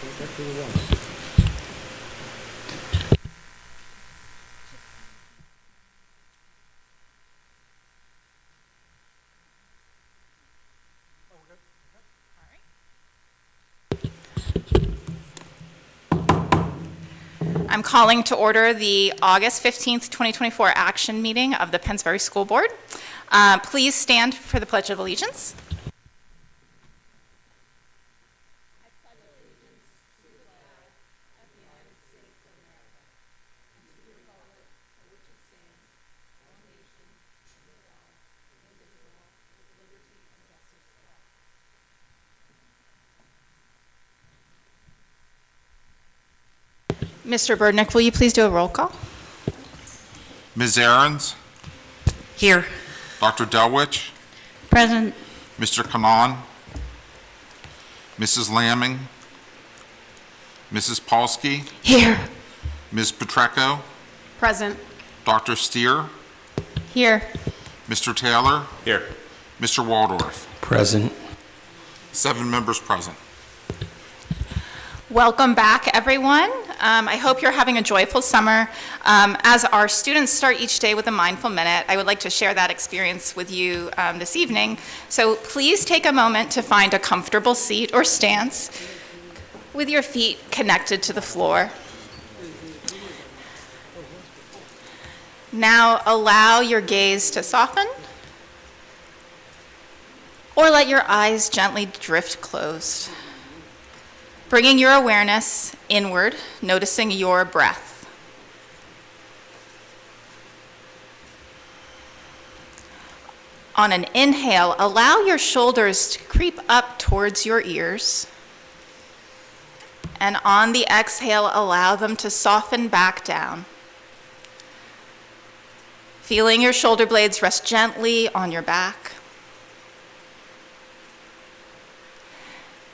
I'm calling to order the August 15th, 2024 action meeting of the Pennsbury School Board. Please stand for the Pledge of Allegiance. Mr. Burdnick, will you please do a roll call? Ms. Ahrens, Here. Dr. Delwich, Present. Mr. Kanan, Mrs. Lamming, Mrs. Polsky, Here. Ms. Petrecco, Present. Dr. Steer, Here. Mr. Taylor, Here. Mr. Waldorf. Present. 7 members present. Welcome back, everyone. I hope you're having a joyful summer. As our students start each day with a mindful minute, I would like to share that experience with you this evening. So please take a moment to find a comfortable seat or stance with your feet connected to the floor. Now allow your gaze to soften, or let your eyes gently drift closed. Bringing your awareness inward, noticing your breath. On an inhale, allow your shoulders to creep up towards your ears. And on the exhale, allow them to soften back down. Feeling your shoulder blades rest gently on your back.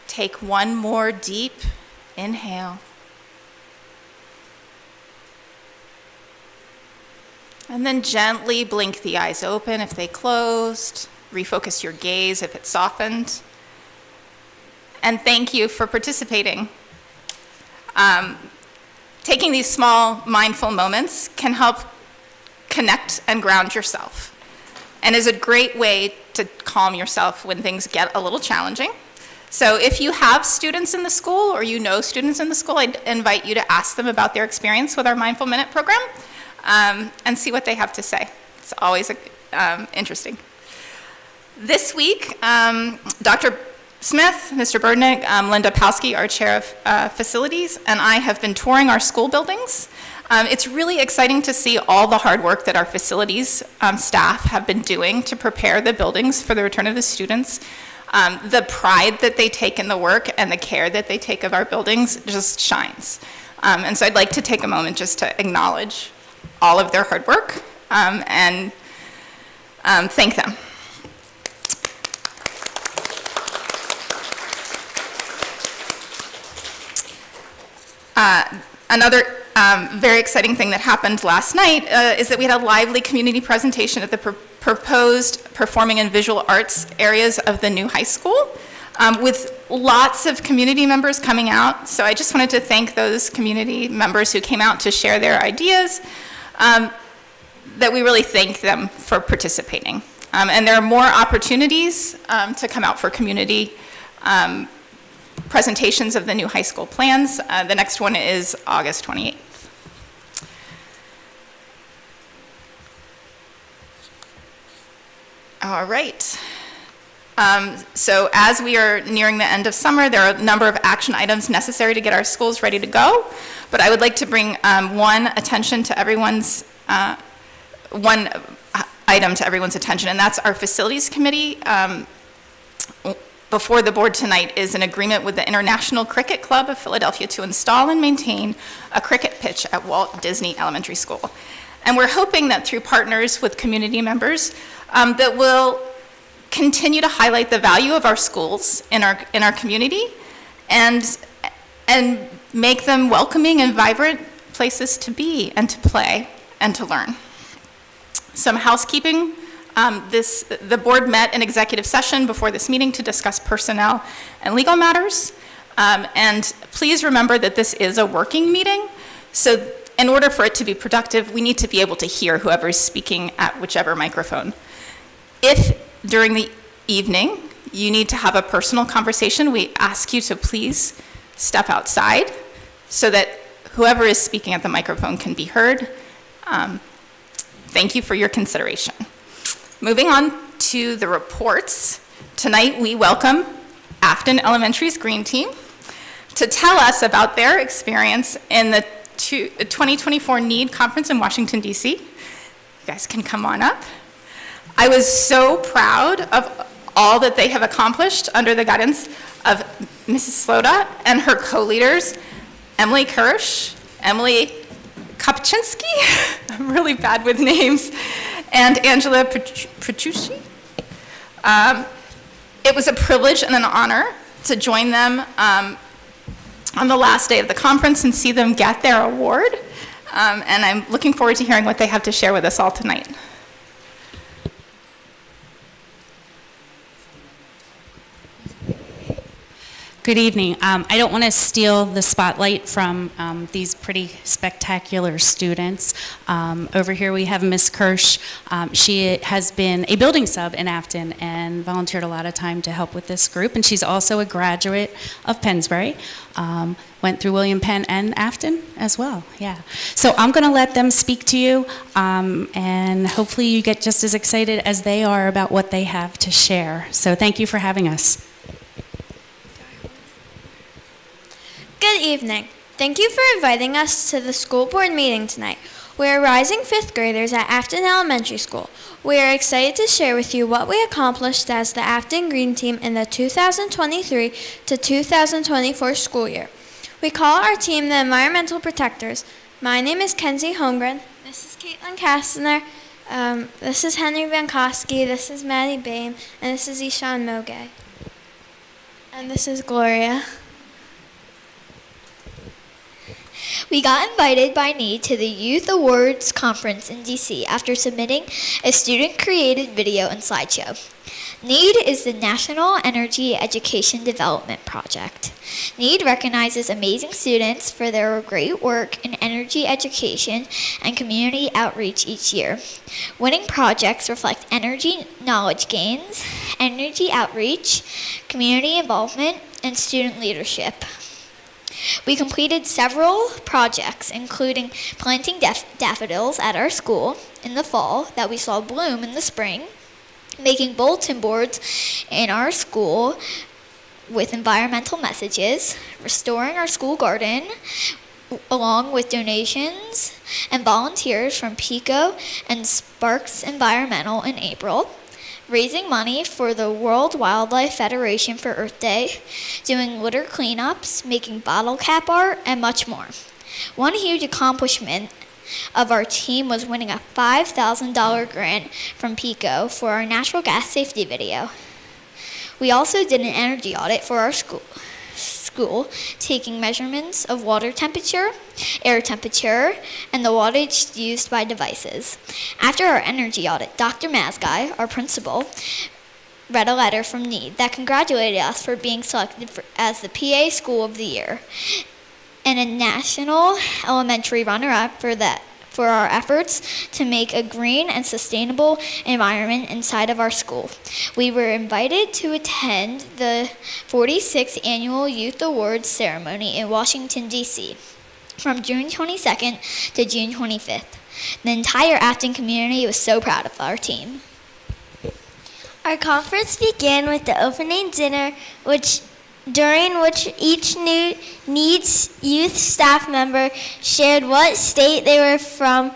Take one more deep inhale. And then gently blink the eyes open if they closed. Refocus your gaze if it softened. And thank you for participating. Taking these small mindful moments can help connect and ground yourself, and is a great way to calm yourself when things get a little challenging. So if you have students in the school, or you know students in the school, I'd invite you to ask them about their experience with our Mindful Minute program, and see what they have to say. It's always interesting. This week, Dr. Smith, Mr. Burdnick, Linda Palsky, our chair of facilities, and I have been touring our school buildings. It's really exciting to see all the hard work that our facilities staff have been doing to prepare the buildings for the return of the students. The pride that they take in the work and the care that they take of our buildings just shines. And so I'd like to take a moment just to acknowledge all of their hard work and thank them. Another very exciting thing that happened last night is that we had a lively community presentation at the proposed performing and visual arts areas of the new high school, with lots of community members coming out. So I just wanted to thank those community members who came out to share their ideas, that we really thank them for participating. And there are more opportunities to come out for community presentations of the new high school plans. The next one is August 28th. All right. So as we are nearing the end of summer, there are a number of action items necessary to get our schools ready to go. But I would like to bring one item to everyone's attention, and that's our facilities committee. Before the board tonight is an agreement with the International Cricket Club of Philadelphia to install and maintain a cricket pitch at Walt Disney Elementary School. And we're hoping that through partners with community members, that will continue to highlight the value of our schools in our community, and make them welcoming and vibrant places to be and to play and to learn. Some housekeeping. The board met in executive session before this meeting to discuss personnel and legal matters. And please remember that this is a working meeting, so in order for it to be productive, we need to be able to hear whoever is speaking at whichever microphone. If during the evening you need to have a personal conversation, we ask you to please step outside so that whoever is speaking at the microphone can be heard. Thank you for your consideration. Moving on to the reports. Tonight we welcome Afton Elementary's Green Team to tell us about their experience in the 2024 NEED Conference in Washington, D.C. You guys can come on up. I was so proud of all that they have accomplished under the guidance of Mrs. Sloda and her co-leaders, Emily Kirsch, Emily Kopczynski, I'm really bad with names, and Angela Petrucci. It was a privilege and an honor to join them on the last day of the conference and see them get their award. And I'm looking forward to hearing what they have to share with us all tonight. Good evening. I don't want to steal the spotlight from these pretty spectacular students. Over here we have Miss Kirsch. She has been a building sub in Afton and volunteered a lot of time to help with this group, and she's also a graduate of Pennsbury. Went through William Penn and Afton as well, yeah. So I'm going to let them speak to you, and hopefully you get just as excited as they are about what they have to share. So thank you for having us. Good evening. Thank you for inviting us to the school board meeting tonight. We are rising 5th graders at Afton Elementary School. We are excited to share with you what we accomplished as the Afton Green Team in the 2023 to 2024 school year. We call our team the Environmental Protectors. My name is Kenzie Holmgren. This is Caitlin Kastner. This is Henry Van Koski. This is Maddie Bain. And this is Ishan Mogay. And this is Gloria. We got invited by NEED to the Youth Awards Conference in DC after submitting a student-created video and slideshow. NEED is the National Energy Education Development Project. NEED recognizes amazing students for their great work in energy education and community outreach each year. Winning projects reflect energy knowledge gains, energy outreach, community involvement, and student leadership. We completed several projects, including planting daffodils at our school in the fall that we saw bloom in the spring, making bulletin boards in our school with environmental messages, restoring our school garden, along with donations and volunteers from PICO and Sparks Environmental in April, raising money for the World Wildlife Federation for Earth Day, doing litter cleanups, making bottle cap art, and much more. One huge accomplishment of our team was winning a $5,000 grant from PICO for our natural gas safety video. We also did an energy audit for our school, taking measurements of water temperature, air temperature, and the wattage used by devices. After our energy audit, Dr. Mazgai, our principal, read a letter from NEED that congratulated us for being selected as the PA School of the Year and a national elementary runner-up for our efforts to make a green and sustainable environment inside of our school. We were invited to attend the 46th Annual Youth Awards ceremony in Washington, D.C. from June 22nd to June 25th. The entire Afton community was so proud of our team. Our conference began with the opening dinner, during which each new NEED's youth staff member shared what state they were from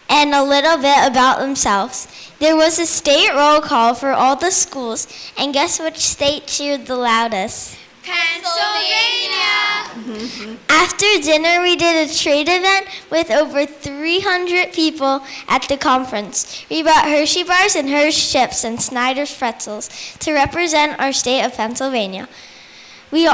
and a little bit about themselves. There was a state roll call for all the schools, and guess which state cheered the loudest? Pennsylvania! After dinner, we did a trade event with over 300 people at the conference. We brought Hershey bars and Hershey chips and Snyder's pretzels to represent our state of Pennsylvania. We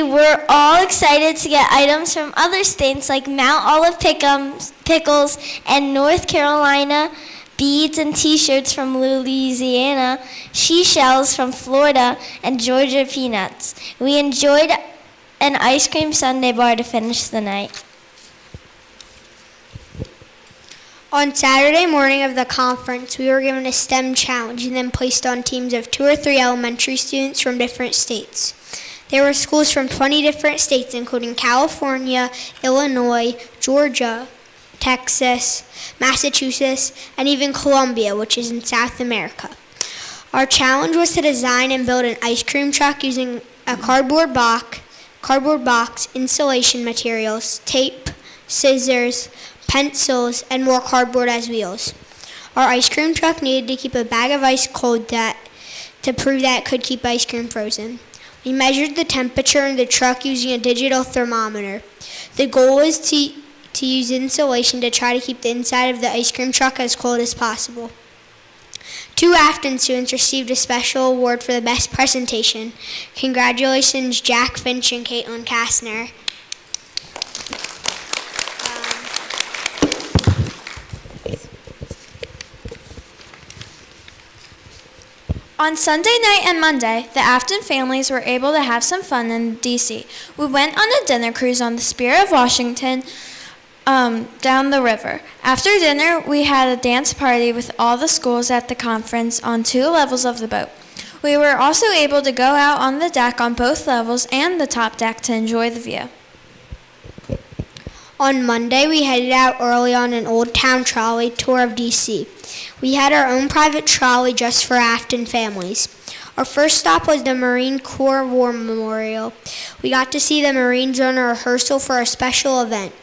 were all excited to get items from other states like Mount Olive pickles and North Carolina beads and t-shirts from Louisiana, seashells from Florida, and Georgia peanuts. We enjoyed an ice cream sundae bar to finish the night. On Saturday morning of the conference, we were given a STEM challenge and then placed on teams of 2 or 3 elementary students from different states. There were schools from 20 different states, including California, Illinois, Georgia, Texas, Massachusetts, and even Colombia, which is in South America. Our challenge was to design and build an ice cream truck using a cardboard box, insulation materials, tape, scissors, pencils, and more cardboard as wheels. Our ice cream truck needed to keep a bag of ice cold to prove that it could keep ice cream frozen. We measured the temperature in the truck using a digital thermometer. The goal was to use insulation to try to keep the inside of the ice cream truck as cold as possible. 2 Afton students received a special award for the best presentation. Congratulations, Jack Finch and Caitlin Kastner. On Sunday night and Monday, the Afton families were able to have some fun in D.C. We went on a dinner cruise on the Spirit of Washington down the river. After dinner, we had a dance party with all the schools at the conference on 2 levels of the boat. We were also able to go out on the deck on both levels and the top deck to enjoy the view. On Monday, we headed out early on an Old Town trolley tour of D.C. We had our own private trolley just for Afton families. Our first stop was the Marine Corps War Memorial. We got to see the Marines on a rehearsal for a special event.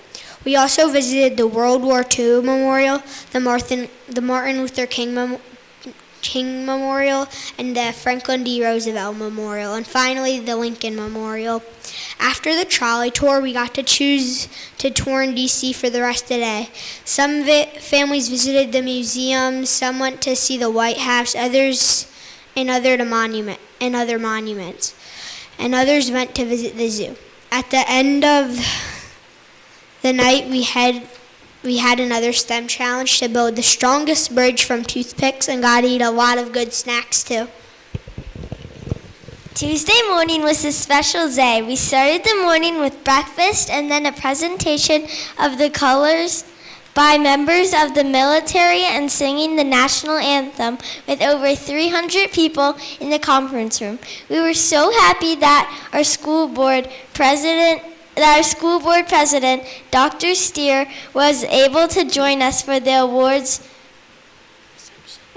We also visited the World War II Memorial, the Martin Luther King Memorial, and the Franklin D. Roosevelt Memorial, and finally the Lincoln Memorial. After the trolley tour, we got to choose to tour in D.C. for the rest of the day. Some families visited the museums, some went to see the White House, others and other monuments, and others went to visit the zoo. At the end of the night, we had another STEM challenge to build the strongest bridge from toothpicks and got to eat a lot of good snacks too. Tuesday morning was a special day. We started the morning with breakfast and then a presentation of the colors by members of the military and singing the national anthem with over 300 people in the conference room. We were so happy that our school board president, Dr. Steer, was able to join us for the awards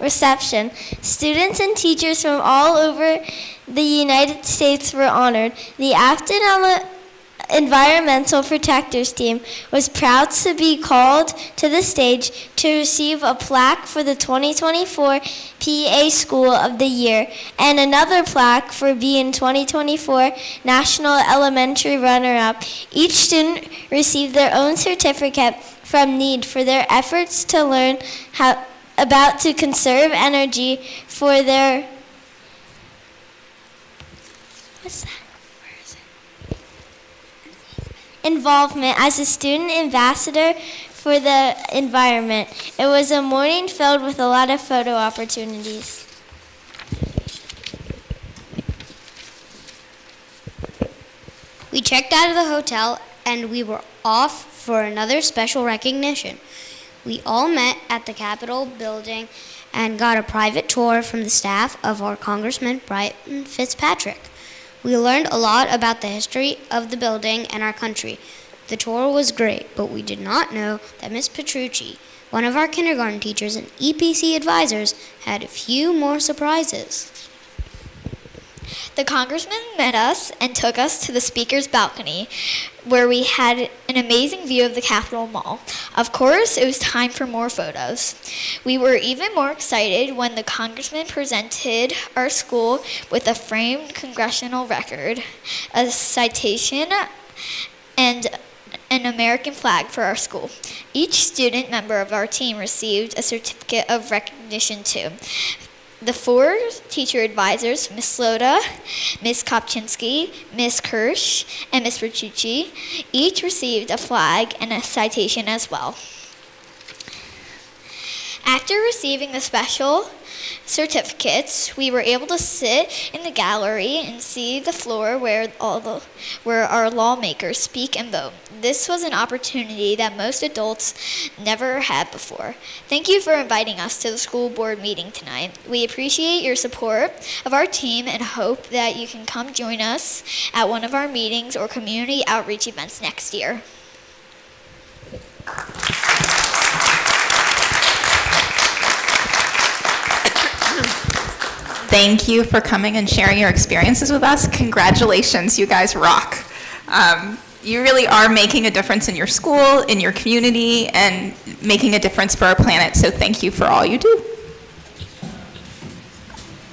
reception. Students and teachers from all over the United States were honored. The Afton Environmental Protectors team was proud to be called to the stage to receive a plaque for the 2024 PA School of the Year and another plaque for being 2024 National Elementary Runner-Up. Each student received their own certificate from NEED for their efforts to learn to conserve energy for their involvement as a student ambassador for the environment. It was a morning filled with a lot of photo opportunities. We checked out of the hotel and we were off for another special recognition. We all met at the Capitol building and got a private tour from the staff of our Congressman Brian Fitzpatrick. We learned a lot about the history of the building and our country. The tour was great, but we did not know that Miss Petrucci, one of our kindergarten teachers and EPC advisors, had a few more surprises. The congressman met us and took us to the speaker's balcony, where we had an amazing view of the Capitol Mall. Of course, it was time for more photos. We were even more excited when the congressman presented our school with a framed congressional record, a citation, and an American flag for our school. Each student member of our team received a certificate of recognition too. The 4 teacher advisors, Ms. Sloda, Ms. Kopczynski, Ms. Kirsch, and Ms. Bertucci, each received a flag and a citation as well. After receiving the special certificates, we were able to sit in the gallery and see the floor where our lawmakers speak and vote. This was an opportunity that most adults never had before. Thank you for inviting us to the school board meeting tonight. We appreciate your support of our team and hope that you can come join us at one of our meetings or community outreach events next year. Thank you for coming and sharing your experiences with us. Congratulations, you guys rock. You really are making a difference in your school, in your community, and making a difference for our planet, so thank you for all you do.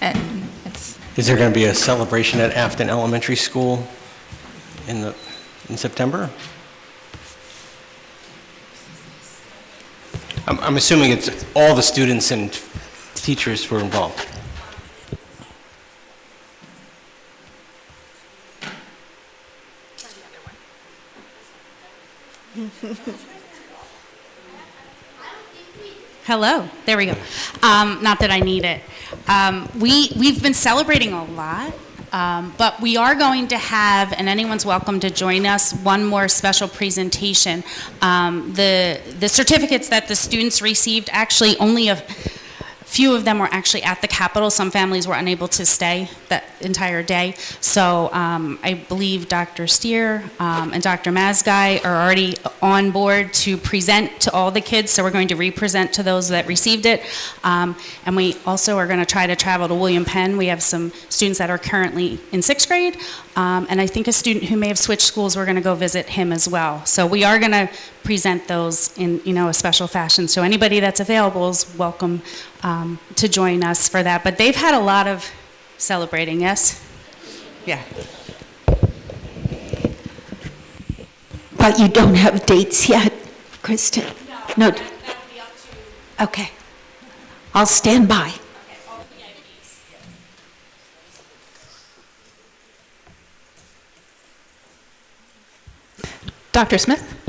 And Is there going to be a celebration at Afton Elementary School in September? I'm assuming it's all the students and teachers who are involved. Hello, there we go. Not that I need it. We've been celebrating a lot, but we are going to have, and anyone's welcome to join us, one more special presentation. The certificates that the students received, actually only a few of them were actually at the Capitol. Some families were unable to stay that entire day. So I believe Dr. Steer and Dr. Mazgai are already on board to present to all the kids. So we're going to re-present to those that received it. And we also are going to try to travel to William Penn. We have some students that are currently in 6th grade. And I think a student who may have switched schools, we're going to go visit him as well. So we are going to present those in, a special fashion. So anybody that's available is welcome to join us for that. But they've had a lot of celebrating, yes? Yeah. But you don't have dates yet, Kristen? No. That would be up to... Okay. I'll stand by. Okay, all the VIPs. Dr. Smith?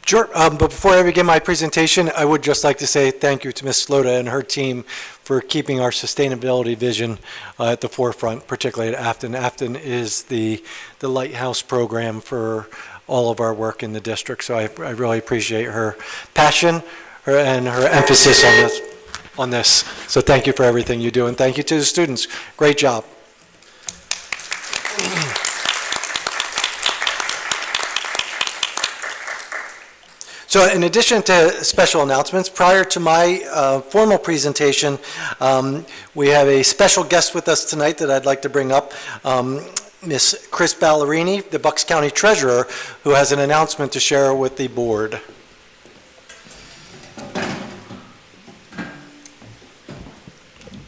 Sure, but before I begin my presentation, I would just like to say thank you to Ms. Slota and her team for keeping our sustainability vision at the forefront, particularly at Afton. Afton is the lighthouse program for all of our work in the district, so I really appreciate her passion and her emphasis on this. So thank you for everything you do, and thank you to the students. Great job. So in addition to special announcements, prior to my formal presentation, we have a special guest with us tonight that I'd like to bring up, Miss Chris Ballerini, the Bucks County Treasurer, who has an announcement to share with the board.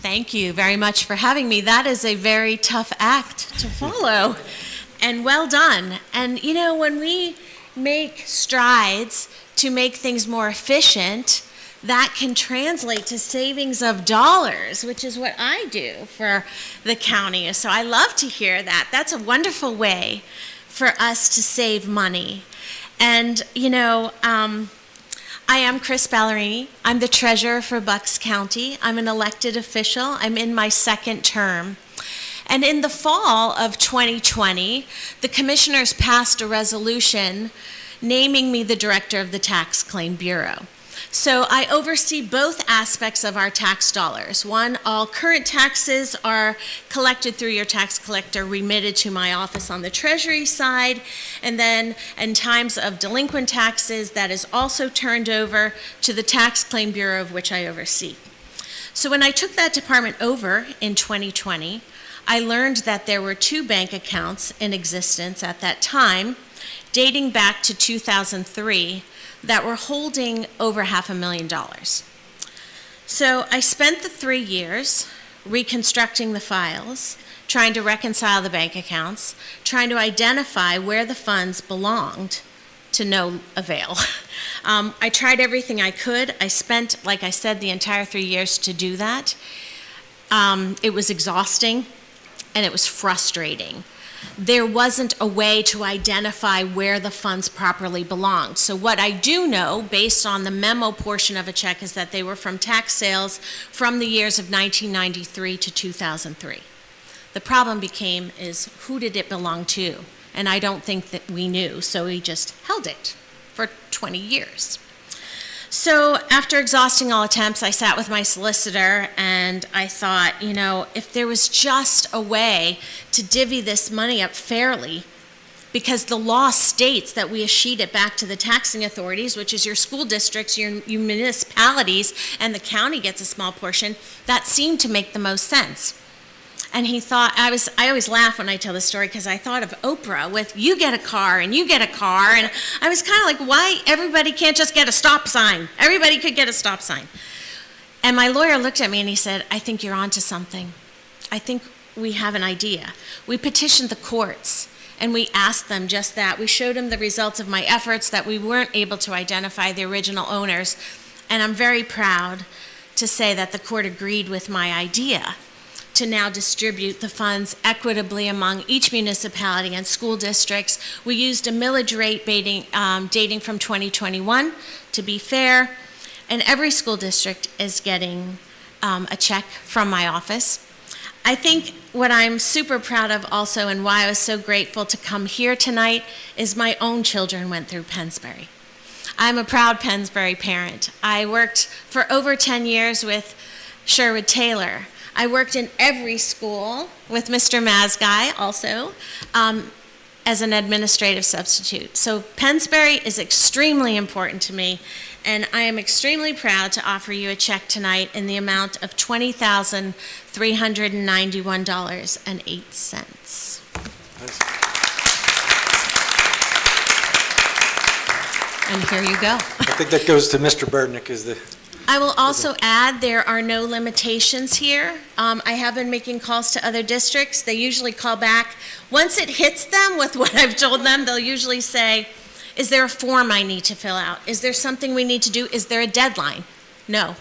Thank you very much for having me. That is a very tough act to follow, and well done. And when we make strides to make things more efficient, that can translate to savings of dollars, which is what I do for the county. So I love to hear that. That's a wonderful way for us to save money. And, I am Chris Ballerini. I'm the treasurer for Bucks County. I'm an elected official. I'm in my 2nd term. And in the fall of 2020, the commissioners passed a resolution naming me the director of the Tax Claim Bureau. So I oversee both aspects of our tax dollars. One, all current taxes are collected through your tax collector, remitted to my office on the Treasury side, and then in times of delinquent taxes, that is also turned over to the Tax Claim Bureau, of which I oversee. So when I took that department over in 2020, I learned that there were 2 bank accounts in existence at that time, dating back to 2003, that were holding over $500,000. So I spent the 3 years reconstructing the files, trying to reconcile the bank accounts, trying to identify where the funds belonged, to no avail. I tried everything I could. I spent, like I said, the entire 3 years to do that. It was exhausting and it was frustrating. there wasn't a way to identify where the funds properly belonged. So what I do know, based on the memo portion of a check, is that they were from tax sales from the years of 1993 to 2003. The problem became is who did it belong to? And I don't think that we knew, so we just held it for 20 years. So after exhausting all attempts, I sat with my solicitor and I thought, you know, if there was just a way to divvy this money up fairly, because the law states that we escheat it back to the taxing authorities, which is your school districts, your municipalities, and the county gets a small portion, that seemed to make the most sense. And he thought, I always laugh when I tell this story because I thought of Oprah with, you get a car and you get a car. And I was kind of like, why everybody can't just get a stop sign? Everybody could get a stop sign. And my lawyer looked at me and he said, I think you're onto something. I think we have an idea. We petitioned the courts and we asked them just that. We showed them the results of my efforts that we weren't able to identify the original owners. And I'm very proud to say that the court agreed with my idea to now distribute the funds equitably among each municipality and school districts. We used a millage rate dating from 2021 to be fair, and every school district is getting a check from my office. I think what I'm super proud of also, and why I was so grateful to come here tonight, is my own children went through Pennsbury. I'm a proud Pennsbury parent. I worked for over 10 years with Sherwood Taylor. I worked in every school with Mr. Mazguy also as an administrative substitute. So Pennsbury is extremely important to me, and I am extremely proud to offer you a check tonight in the amount of $20,391.08. And here you go. I think that goes to Mr. Burdick is the... I will also add there are no limitations here. I have been making calls to other districts. They usually call back. Once it hits them with what I've told them, they'll usually say, is there a form I need to fill out? Is there something we need to do? Is there a deadline? No.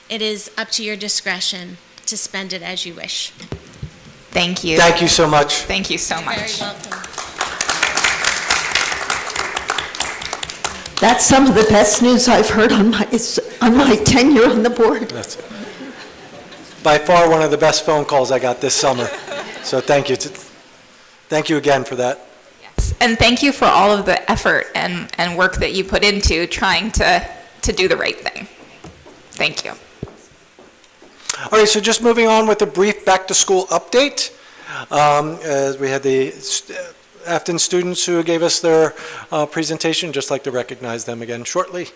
It is up to your discretion to spend it as you wish. Thank you. Thank you so much. Thank you so much. Very welcome. That's some of the best news I've heard on my tenure on the board. That's by far one of the best phone calls I got this summer. So thank you. Thank you again for that. Yes. And thank you for all of the effort and work that you put into trying to do the right thing. Thank you. All right, so just moving on with a brief back-to-school update. As we had the Afton students who gave us their presentation, just like to recognize them again shortly.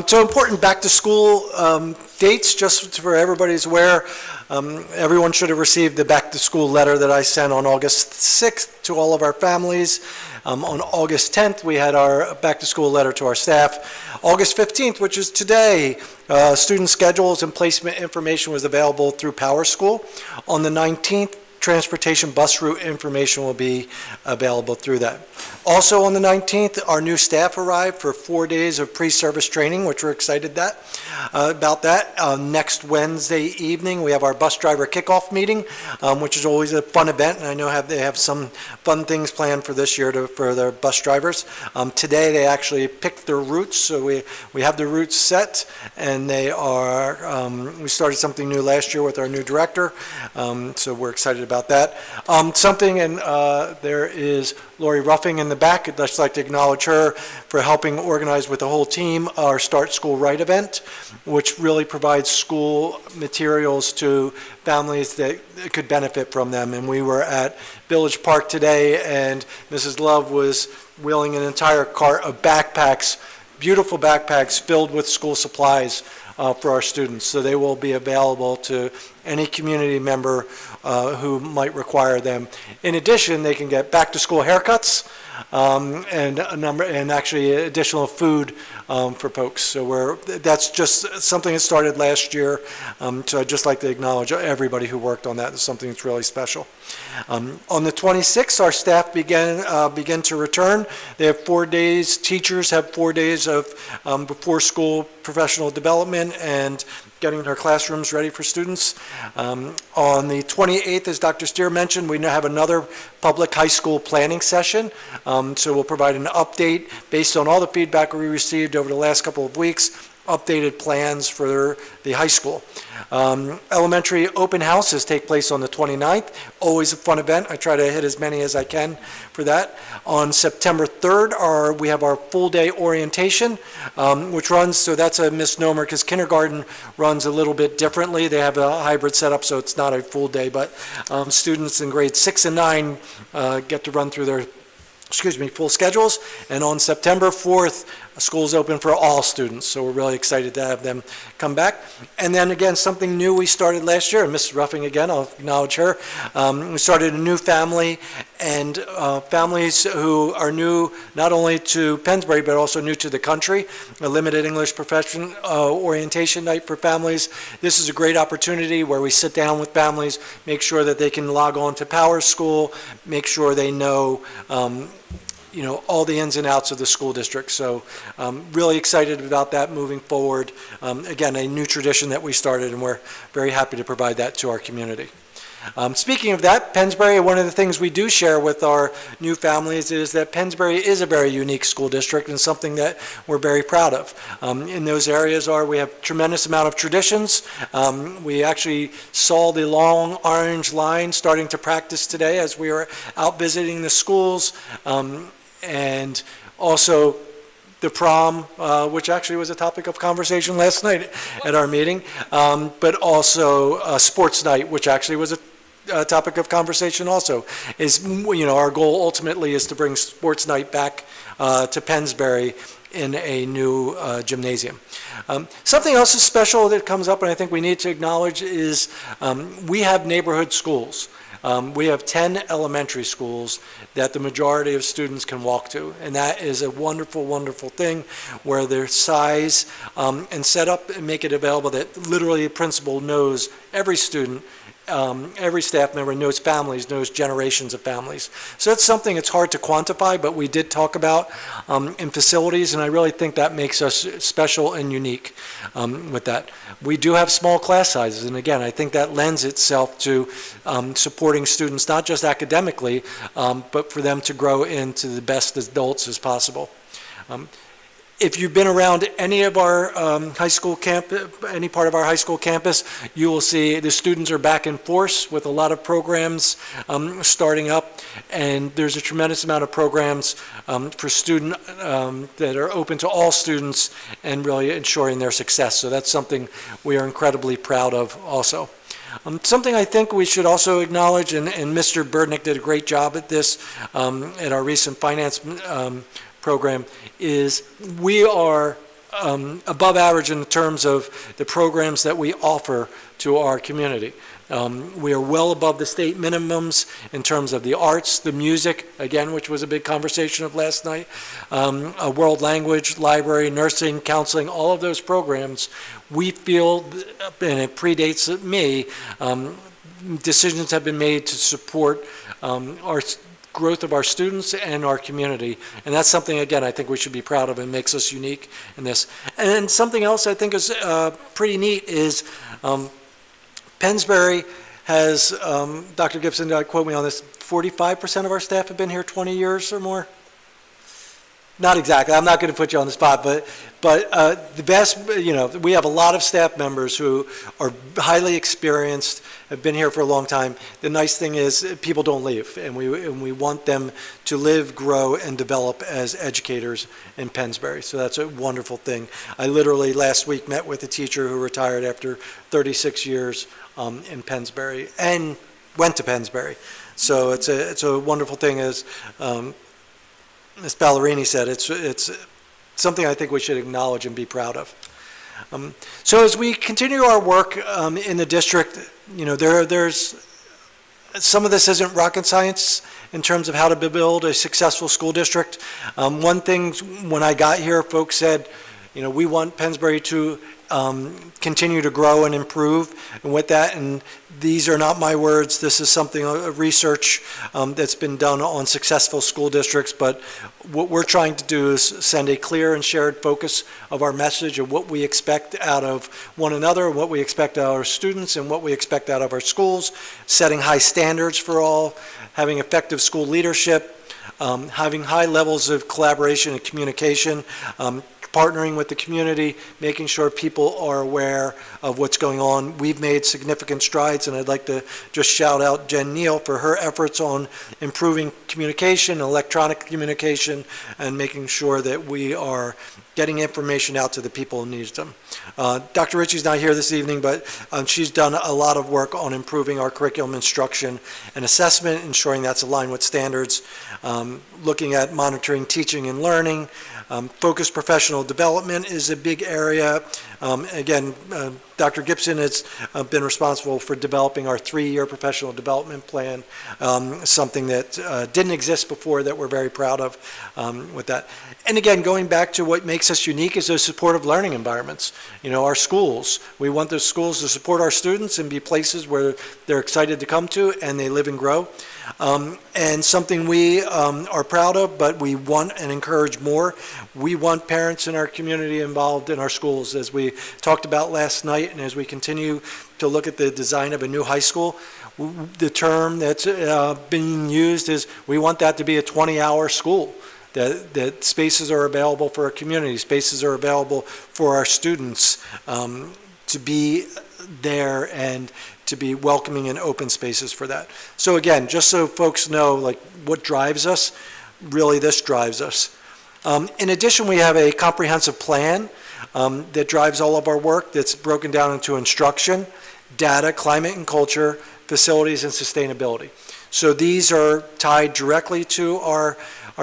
So important back-to-school dates, just for everybody's aware. Everyone should have received the back-to-school letter that I sent on August 6th to all of our families. On August 10th, we had our back-to-school letter to our staff. August 15th, which is today, student schedules and placement information was available through Power School. On the 19th, transportation bus route information will be available through that. Also on the 19th, our new staff arrived for 4 days of pre-service training, which we're excited about that. Next Wednesday evening, we have our bus driver kickoff meeting, which is always a fun event, and I know they have some fun things planned for this year for their bus drivers. Today, they actually picked their routes, so we have the routes set, and they are, we started something new last year with our new director, so we're excited about that. There is Lori Ruffing in the back. I'd just like to acknowledge her for helping organize with the whole team our Start School Right event, which really provides school materials to families that could benefit from them. And we were at Village Park today, and Mrs. Love was wheeling an entire cart of backpacks, beautiful backpacks filled with school supplies for our students. So they will be available to any community member who might require them. In addition, they can get back-to-school haircuts and actually additional food for folks. So that's just something that started last year. So I'd just like to acknowledge everybody who worked on that. It's something that's really special. On the 26th, our staff begin to return. They have 4 days. Teachers have 4 days of before-school professional development, and getting their classrooms ready for students. On the 28th, as Dr. Steer mentioned, we now have another public high school planning session. So we'll provide an update based on all the feedback we received over the last couple of weeks, updated plans for the high school. Elementary open houses take place on the 29th. Always a fun event. I try to hit as many as I can for that. On September 3rd, we have our full-day orientation, which runs, so that's a misnomer because kindergarten runs a little bit differently. They have a hybrid setup, so it's not a full day, but students in grades 6 and 9 get to run through their full schedules. And on September 4th, school's open for all students, so we're really excited to have them come back. And then again, something new we started last year, and Mrs. Ruffing again, I'll acknowledge her. We started a new family, and families who are new not only to Pennsbury, but also new to the country, a limited English profession orientation night for families. This is a great opportunity where we sit down with families, make sure that they can log on to Power School, make sure they know all the ins and outs of the school district. So really excited about that moving forward. Again, a new tradition that we started, and we're very happy to provide that to our community. Speaking of that, Pennsbury, one of the things we do share with our new families is that Pennsbury is a very unique school district and something that we're very proud of. In those areas we have tremendous amount of traditions. We actually saw the long orange line starting to practice today as we were out visiting the schools. And also the prom, which actually was a topic of conversation last night at our meeting, but also sports night, which actually was a topic of conversation also. Our goal ultimately is to bring sports night back to Pennsbury in a new gymnasium. Something else is special that comes up and I think we need to acknowledge is we have neighborhood schools. We have 10 elementary schools that the majority of students can walk to, and that is a wonderful, wonderful thing where their size and set up and make it available that literally the principal knows every student, every staff member knows families, knows generations of families. So that's something it's hard to quantify, but we did talk about in facilities, and I really think that makes us special and unique with that. We do have small class sizes, and again, I think that lends itself to supporting students, not just academically, but for them to grow into the best adults as possible. If you've been around any of our high school any part of our high school campus, you will see the students are back in force with a lot of programs starting up, and there's a tremendous amount of programs for student that are open to all students and really ensuring their success. So that's something we are incredibly proud of also. Something I think we should also acknowledge, and Mr. Burdnick did a great job at this at our recent finance program, is we are above average in terms of the programs that we offer to our community. We are well above the state minimums in terms of the arts, the music, again, which was a big conversation of last night, a world language, library, nursing, counseling, all of those programs, we feel, and it predates me, decisions have been made to support our growth of our students and our community. And that's something, again, I think we should be proud of and makes us unique in this. And something else I think is pretty neat is Pennsbury has, Dr. Gibson, quote me on this, 45% of our staff have been here 20 years or more? Not exactly. I'm not going to put you on the spot, but the best, we have a lot of staff members who are highly experienced, have been here for a long time. The nice thing is people don't leave, and we want them to live, grow, and develop as educators in Pennsbury. So that's a wonderful thing. I literally last week met with a teacher who retired after 36 years in Pennsbury and went to Pennsbury. So it's a wonderful thing as Ms. Ballerini said, it's something I think we should acknowledge and be proud of. So as we continue our work in the district, there's some of this isn't rocket science in terms of how to build a successful school district. One thing when I got here, folks said, We want Pennsbury to continue to grow and improve, and with that, and these are not my words, this is something, research that's been done on successful school districts, but what we're trying to do is send a clear and shared focus of our message of what we expect out of one another, what we expect out of our students, and what we expect out of our schools, setting high standards for all, having effective school leadership, having high levels of collaboration and communication, partnering with the community, making sure people are aware of what's going on. We've made significant strides, and I'd like to just shout out Jen Neal for her efforts on improving communication, electronic communication, and making sure that we are getting information out to the people who need them. Dr. Ritchie's not here this evening, but she's done a lot of work on improving our curriculum instruction and assessment, ensuring that's aligned with standards, looking at monitoring teaching and learning. Focused professional development is a big area. Again, Dr. Gibson has been responsible for developing our 3-year professional development plan, something that didn't exist before that we're very proud of with that. And again, going back to what makes us unique is those supportive learning environments. Our schools. We want those schools to support our students and be places where they're excited to come to and they live and grow. And something we are proud of, but we want and encourage more. We want parents in our community involved in our schools, as we talked about last night, and as we continue to look at the design of a new high school. The term that's being used is we want that to be a 20-hour school, that spaces are available for our community, spaces are available for our students to be there and to be welcoming and open spaces for that. So again, just so folks know, like, what drives us, really this drives us. In addition, we have a comprehensive plan that drives all of our work that's broken down into instruction, data, climate and culture, facilities, and sustainability. So these are tied directly to our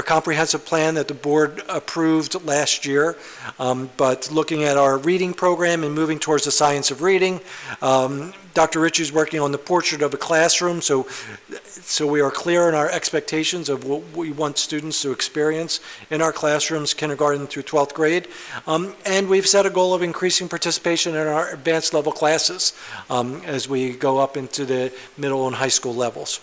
comprehensive plan that the board approved last year, but looking at our reading program and moving towards the science of reading. Dr. Ritchie's working on the portrait of a classroom, so we are clear in our expectations of what we want students to experience in our classrooms, kindergarten through 12th grade. And we've set a goal of increasing participation in our advanced level classes as we go up into the middle and high school levels.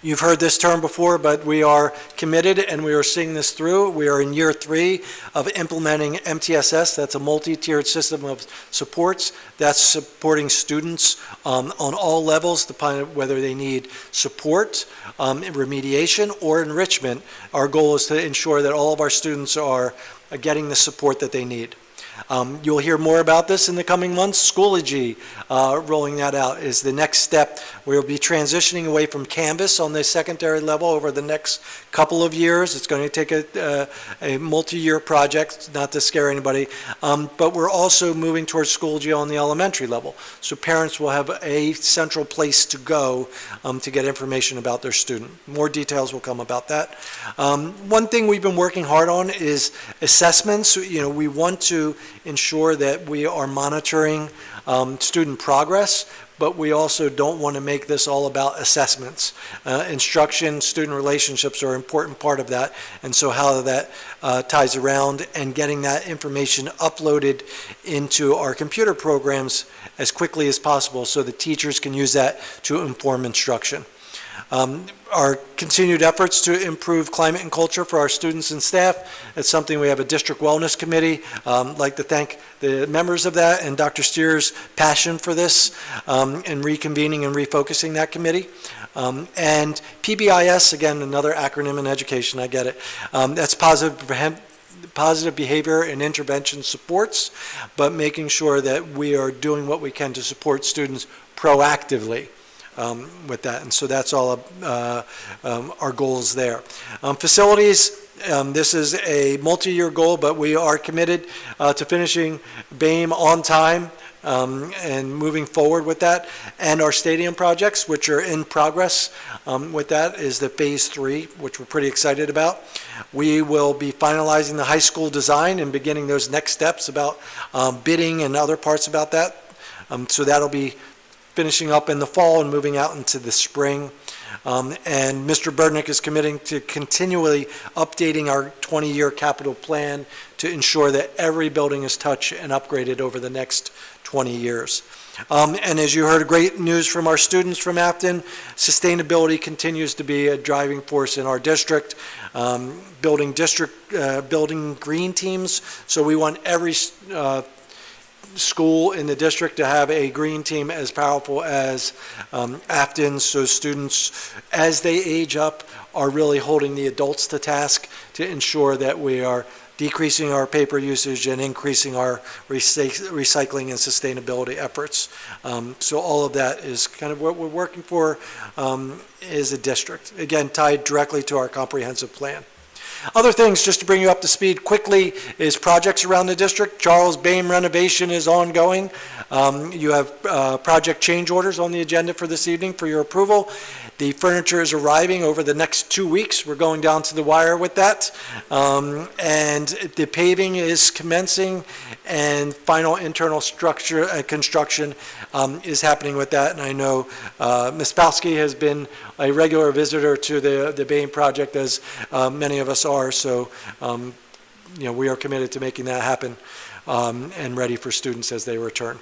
You've heard this term before, but we are committed and we are seeing this through. We are in year 3 of implementing MTSS. That's a multi-tiered system of supports. That's supporting students on all levels, depending on whether they need support, remediation, or enrichment. Our goal is to ensure that all of our students are getting the support that they need. You'll hear more about this in the coming months. Schoology, rolling that out, is the next step. We'll be transitioning away from Canvas on the secondary level over the next couple of years. It's going to take a multi-year project, not to scare anybody, but we're also moving towards Schoology on the elementary level. So parents will have a central place to go to get information about their student. More details will come about that. One thing we've been working hard on is assessments. We want to ensure that we are monitoring student progress, but we also don't want to make this all about assessments. Instruction, student relationships are an important part of that, and so how that ties around and getting that information uploaded into our computer programs as quickly as possible so the teachers can use that to inform instruction. Our continued efforts to improve climate and culture for our students and staff, it's something we have a district wellness committee. I'd like to thank the members of that and Dr. Steer's passion for this and reconvening and refocusing that committee. And PBIS, again, another acronym in education, I get it. That's positive behavior and intervention supports, but making sure that we are doing what we can to support students proactively. With that, and so that's all our goals there. Facilities, this is a multi-year goal, but we are committed to finishing BAME on time and moving forward with that. And our stadium projects, which are in progress with that, is the phase 3, which we're pretty excited about. We will be finalizing the high school design and beginning those next steps about bidding and other parts about that. So that'll be finishing up in the fall and moving out into the spring. And Mr. Burdick is committing to continually updating our 20-year capital plan to ensure that every building is touched and upgraded over the next 20 years. And as you heard, great news from our students from Afton, sustainability continues to be a driving force in our district, building green teams. So we want every school in the district to have a green team as powerful as Afton, so students, as they age up, are really holding the adults to task to ensure that we are decreasing our paper usage and increasing our recycling and sustainability efforts. So all of that is kind of what we're working for as a district, again, tied directly to our comprehensive plan. Other things, just to bring you up to speed quickly, is projects around the district. Charles Boehm renovation is ongoing. You have project change orders on the agenda for this evening for your approval. The furniture is arriving over the next 2 weeks. We're going down to the wire with that. And the paving is commencing, and final internal structure construction is happening with that. And I know Ms. Palsky has been a regular visitor to the Boehm project, as many of us are. So, we are committed to making that happen and ready for students as they return.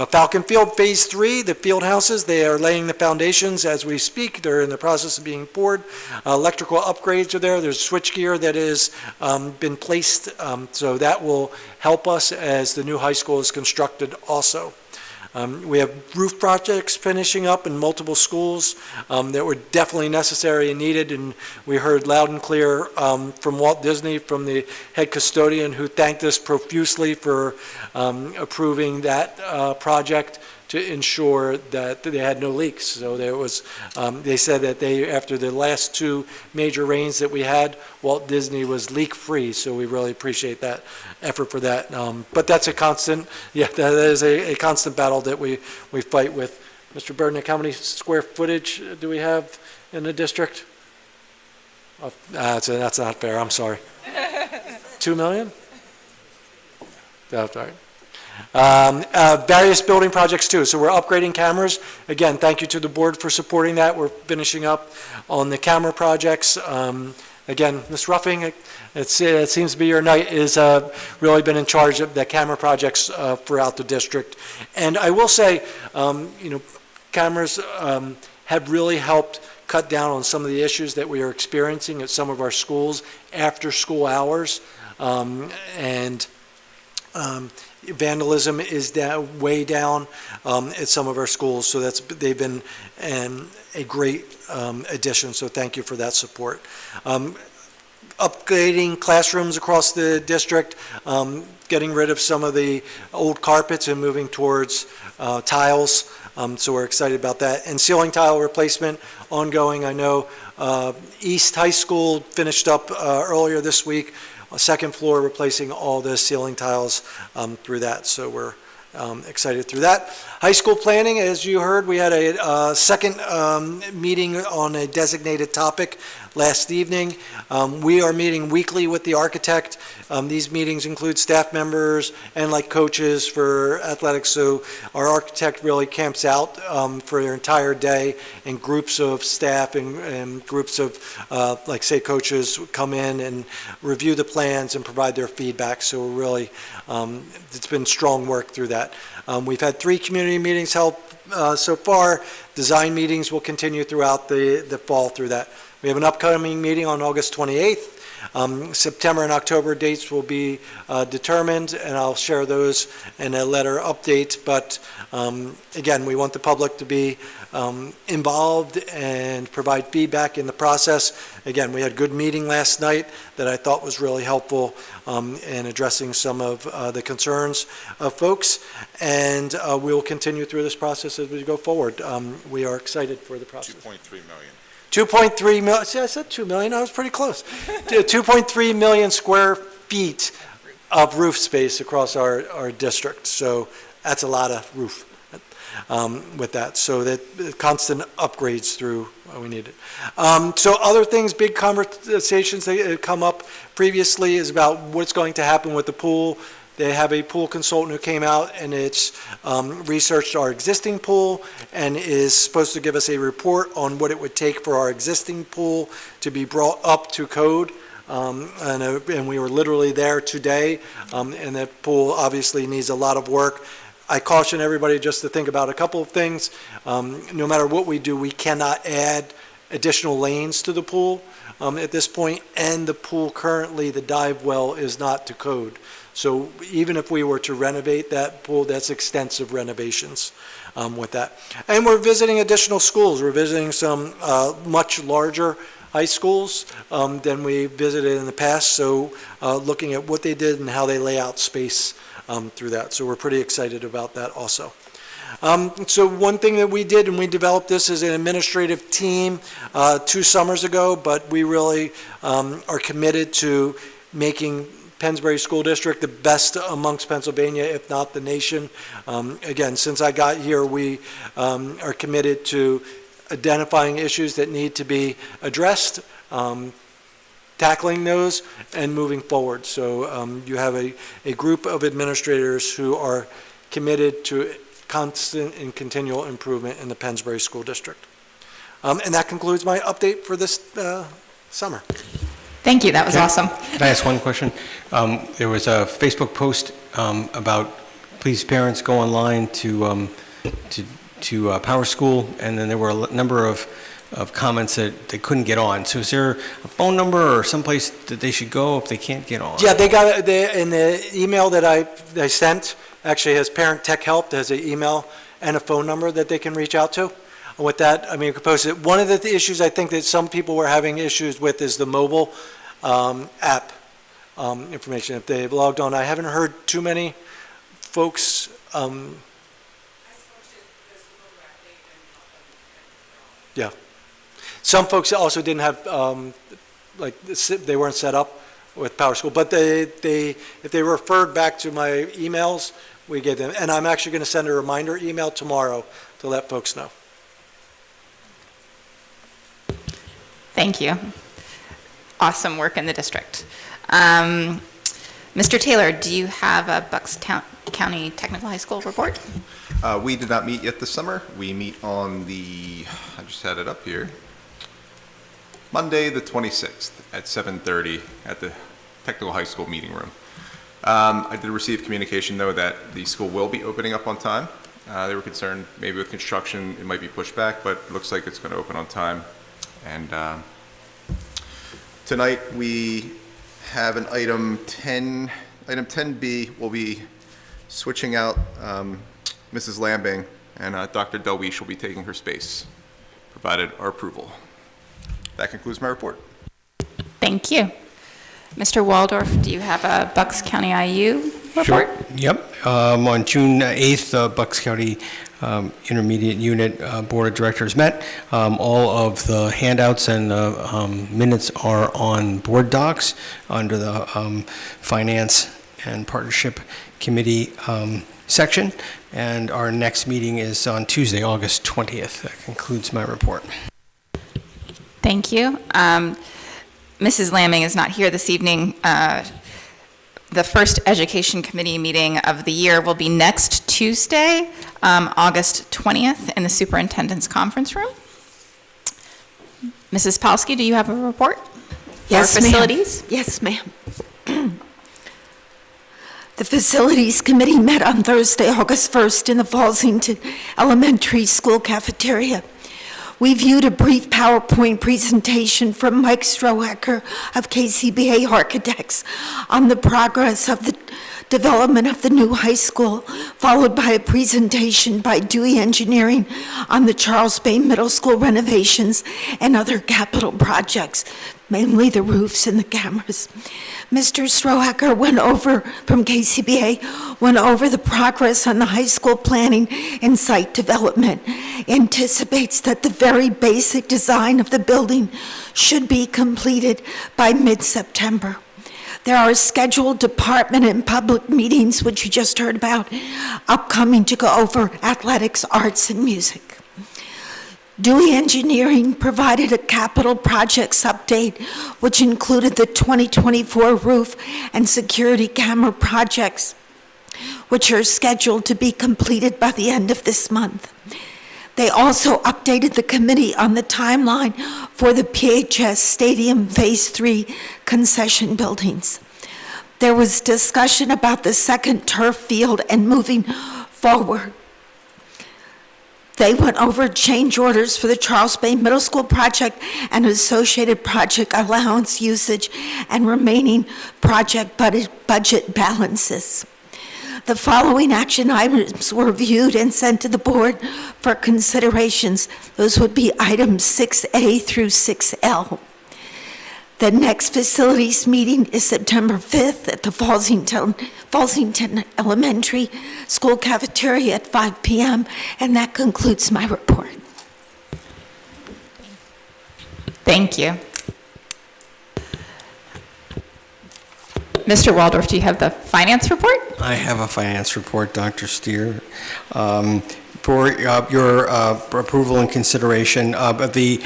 Falcon Field Phase 3, the field houses, they are laying the foundations as we speak. They're in the process of being poured. Electrical upgrades are there. There's switchgear that has been placed, so that will help us as the new high school is constructed also. We have roof projects finishing up in multiple schools that were definitely necessary and needed, and we heard loud and clear from Walt Disney, from the head custodian, who thanked us profusely for approving that project to ensure that they had no leaks. So there was, they said that after the last 2 major rains that we had, Walt Disney was leak-free, so we really appreciate that effort for that. But that's a constant, that is a constant battle that we fight with. Mr. Burdick, how many square footage do we have in the district? That's not fair, I'm sorry. 2 million? That's right. Various building projects too. So we're upgrading cameras. Again, thank you to the board for supporting that. We're finishing up on the camera projects. Again, Ms. Ruffing, it seems to be your night, is really been in charge of the camera projects throughout the district. And I will say, cameras have really helped cut down on some of the issues that we are experiencing at some of our schools after school hours. Vandalism is way down at some of our schools, so they've been a great addition, so thank you for that support. Upgrading classrooms across the district, getting rid of some of the old carpets and moving towards tiles, so we're excited about that. And ceiling tile replacement ongoing. I know East High School finished up earlier this week, second floor, replacing all the ceiling tiles through that. So we're excited through that. High school planning, as you heard, we had a second meeting on a designated topic last evening. We are meeting weekly with the architect. These meetings include staff members and like coaches for athletics. So our architect really camps out for their entire day, and groups of staff and groups of like say coaches come in and review the plans and provide their feedback. So we're really, it's been strong work through that. We've had 3 community meetings held so far. Design meetings will continue throughout the fall through that. We have an upcoming meeting on August 28th. September and October dates will be determined, and I'll share those in a letter update. But again, we want the public to be involved and provide feedback in the process. Again, we had a good meeting last night that I thought was really helpful in addressing some of the concerns of folks, and we will continue through this process as we go forward. We are excited for the process. 2.3 million. 2.3 million, see, I said 2 million, I was pretty close. 2.3 million square feet of roof space across our district. So that's a lot of roof with that. So that constant upgrades through we need it. So other things, big conversations that come up previously is about what's going to happen with the pool. They have a pool consultant who came out and it's researched our existing pool and is supposed to give us a report on what it would take for our existing pool to be brought up to code. And we were literally there today, and that pool obviously needs a lot of work. I caution everybody just to think about a couple of things. No matter what we do, we cannot add additional lanes to the pool at this point, and the pool currently, the dive well, is not to code. So even if we were to renovate that pool, that's extensive renovations with that. And we're visiting additional schools. We're visiting some much larger high schools than we visited in the past, so looking at what they did and how they lay out space through that. So we're pretty excited about that also. So one thing that we did, and we developed this as an administrative team 2 summers ago, but we really are committed to making Pennsbury School District the best amongst Pennsylvania, if not the nation. Again, since I got here, we are committed to identifying issues that need to be addressed, tackling those, and moving forward. So you have a group of administrators who are committed to constant and continual improvement in the Pennsbury School District. And that concludes my update for this summer. Thank you, that was awesome. Can I ask one question? There was a Facebook post about please parents go online to Power School, and then there were a number of comments that they couldn't get on. So is there a phone number or someplace that they should go if they can't get on? Yeah, they got in the email that I sent, actually has Parent Tech Help, has an email and a phone number that they can reach out to. With that, I mean, you could post it. One of the issues I think that some people were having issues with is the mobile app information. If they've logged on, I haven't heard too many folks. Yeah. Some folks also didn't have, like, they weren't set up with Power School, but if they referred back to my emails, we get them. And I'm actually going to send a reminder email tomorrow to let folks know. Thank you. Awesome work in the district. Mr. Taylor, do you have a Bucks County Technical High School report? We did not meet yet this summer. We meet on I just had it up here, Monday the 26th at 7:30 at the Technical High School meeting room. I did receive communication, though, that the school will be opening up on time. They were concerned maybe with construction it might be pushed back, but it looks like it's going to open on time. And tonight we have an item 10B. We'll be switching out Mrs. Lambing, and Dr. Delweesh will be taking her space, provided our approval. That concludes my report. Thank you. Mr. Waldorf, do you have a Bucks County IU report? Sure. Yep. On June 8th, the Bucks County Intermediate Unit Board of Directors met. All of the handouts and the minutes are on board docs under the Finance and Partnership Committee section. And our next meeting is on Tuesday, August 20th. That concludes my report. Thank you. Mrs. Lamming is not here this evening. The first Education Committee meeting of the year will be next Tuesday, August 20th, in the Superintendent's Conference Room. Mrs. Palski, do you have a report? Yes, for facilities? Yes, ma'am. The Facilities Committee met on Thursday, August 1st in the Fallsington Elementary School cafeteria. We viewed a brief PowerPoint presentation from Mike Strohecker of KCBA Architects on the progress of the development of the new high school, followed by a presentation by Dewey Engineering on the Charles Bay Middle School renovations and other capital projects, mainly the roofs and the cameras. Mr. Strohecker from KCBA went over the progress on the high school planning and site development, anticipates that the very basic design of the building should be completed by mid-September. There are scheduled department and public meetings, which you just heard about, upcoming to go over athletics, arts, and music. Dewey Engineering provided a capital projects update, which included the 2024 roof and security camera projects which are scheduled to be completed by the end of this month. They also updated the committee on the timeline for the PHS Stadium Phase 3 concession buildings. There was discussion about the second turf field and moving forward. They went over change orders for the Charles Bay Middle School project and associated project allowance usage and remaining project budget balances. The following action items were reviewed and sent to the board for considerations. Those would be items 6A through 6L. The next facilities meeting is September 5th at the Falsington Elementary School cafeteria at 5 p.m., and that concludes my report. Thank you. Mr. Waldorf, do you have the finance report? I have a finance report, Dr. Steer. For your approval and consideration, the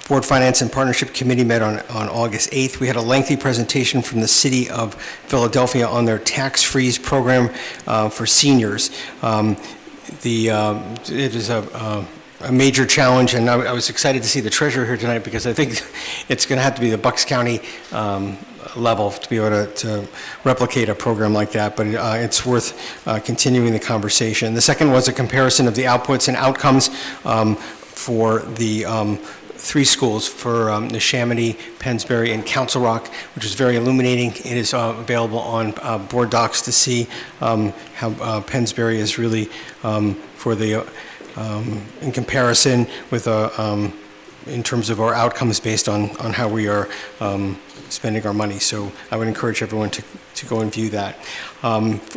Board Finance and Partnership Committee met on August 8th. We had a lengthy presentation from the City of Philadelphia on their tax freeze program for seniors. It is a major challenge, and I was excited to see the treasurer here tonight because I think it's going to have to be the Bucks County level to be able to replicate a program like that, but it's worth continuing the conversation. The second was a comparison of the outputs and outcomes for the three schools, for Neshaminy, Pennsbury, and Council Rock, which is very illuminating. It is available on board docs to see how Pennsbury is really for the in comparison with in terms of our outcomes based on how we are spending our money. So I would encourage everyone to go and view that.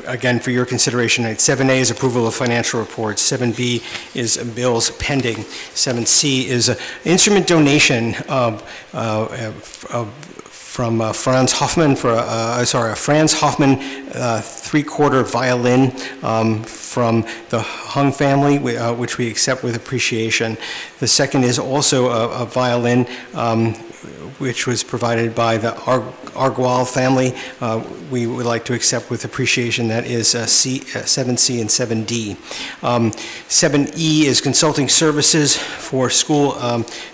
Again, for your consideration, 7A is approval of financial reports. 7B is bills pending. 7C is an instrument donation from Franz Hoffman for a Franz Hoffman 3/4 violin from the Hung family, which we accept with appreciation. The second is also a violin which was provided by the Argual family. We would like to accept with appreciation. That is 7C and 7D. 7E is consulting services for school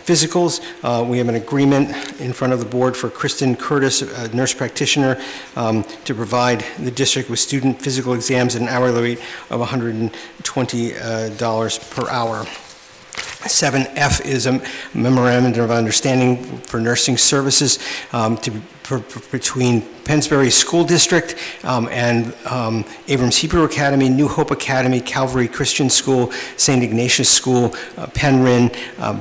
physicals. We have an agreement in front of the board for Kristen Curtis, a nurse practitioner, to provide the district with student physical exams at an hourly rate of $120 per hour. 7F is a memorandum of understanding for nursing services between Pennsbury School District and Abrams Hebrew Academy, New Hope Academy, Calvary Christian School, St. Ignatius School, Penryn,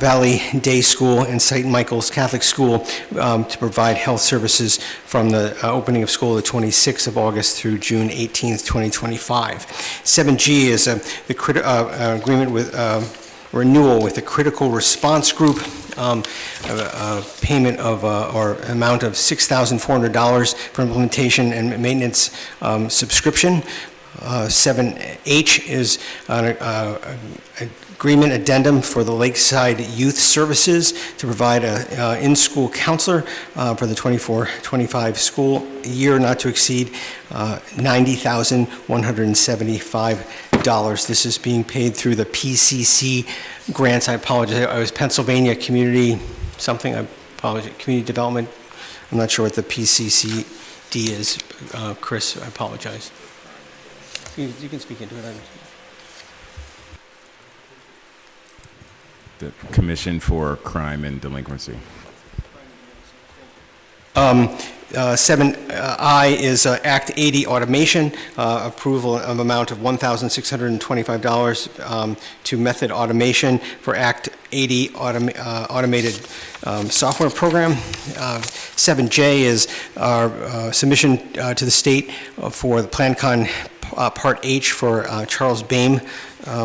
Valley Day School, and St. Michael's Catholic School to provide health services from the opening of school the 26th of August through June 18th, 2025. 7G is the agreement with renewal with the Critical Response Group, a payment of or amount of $6,400 for implementation and maintenance subscription. 7H is an agreement addendum for the Lakeside Youth Services to provide an in-school counselor for the 24-25 school year, not to exceed $90,175. This is being paid through the PCC grants. I apologize. I was Pennsylvania Community something. I apologize. Community Development. I'm not sure what the PCCD is. Chris, I apologize. You can speak into it. The Commission for Crime and Delinquency. 7I is Act 80 automation, approval of amount of $1,625 to Method Automation for Act 80 automated software program. 7J is our submission to the state for the PlanCon Part H for Charles Bame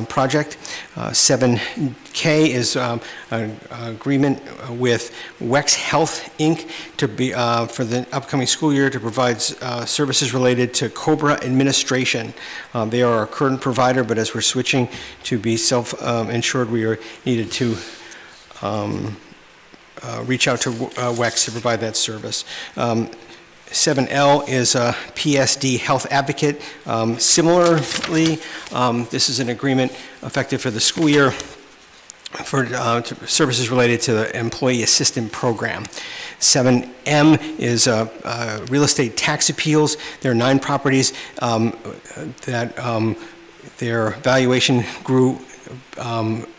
project. 7K is an agreement with Wex Health, Inc. to be for the upcoming school year to provide services related to COBRA administration. They are our current provider, but as we're switching to be self-insured, we are needed to reach out to Wex to provide that service. 7L is a PSD Health Advocate. Similarly, this is an agreement effective for the school year for services related to the Employee Assistant Program. 7M is real estate tax appeals. There are 9 properties that their valuation grew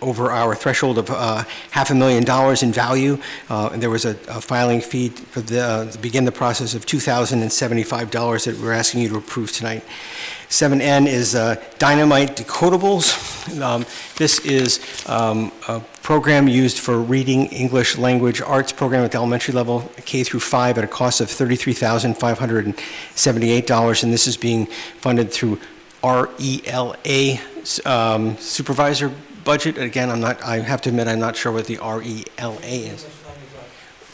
over our threshold of $500,000 in value. And there was a filing fee for to begin the process of $2,075 that we're asking you to approve tonight. 7N is Dynamite Decodables. This is a program used for reading English language arts program at the elementary level, K through 5, at a cost of $33,578, and this is being funded through RELA supervisor budget. Again, I have to admit, I'm not sure what the RELA is.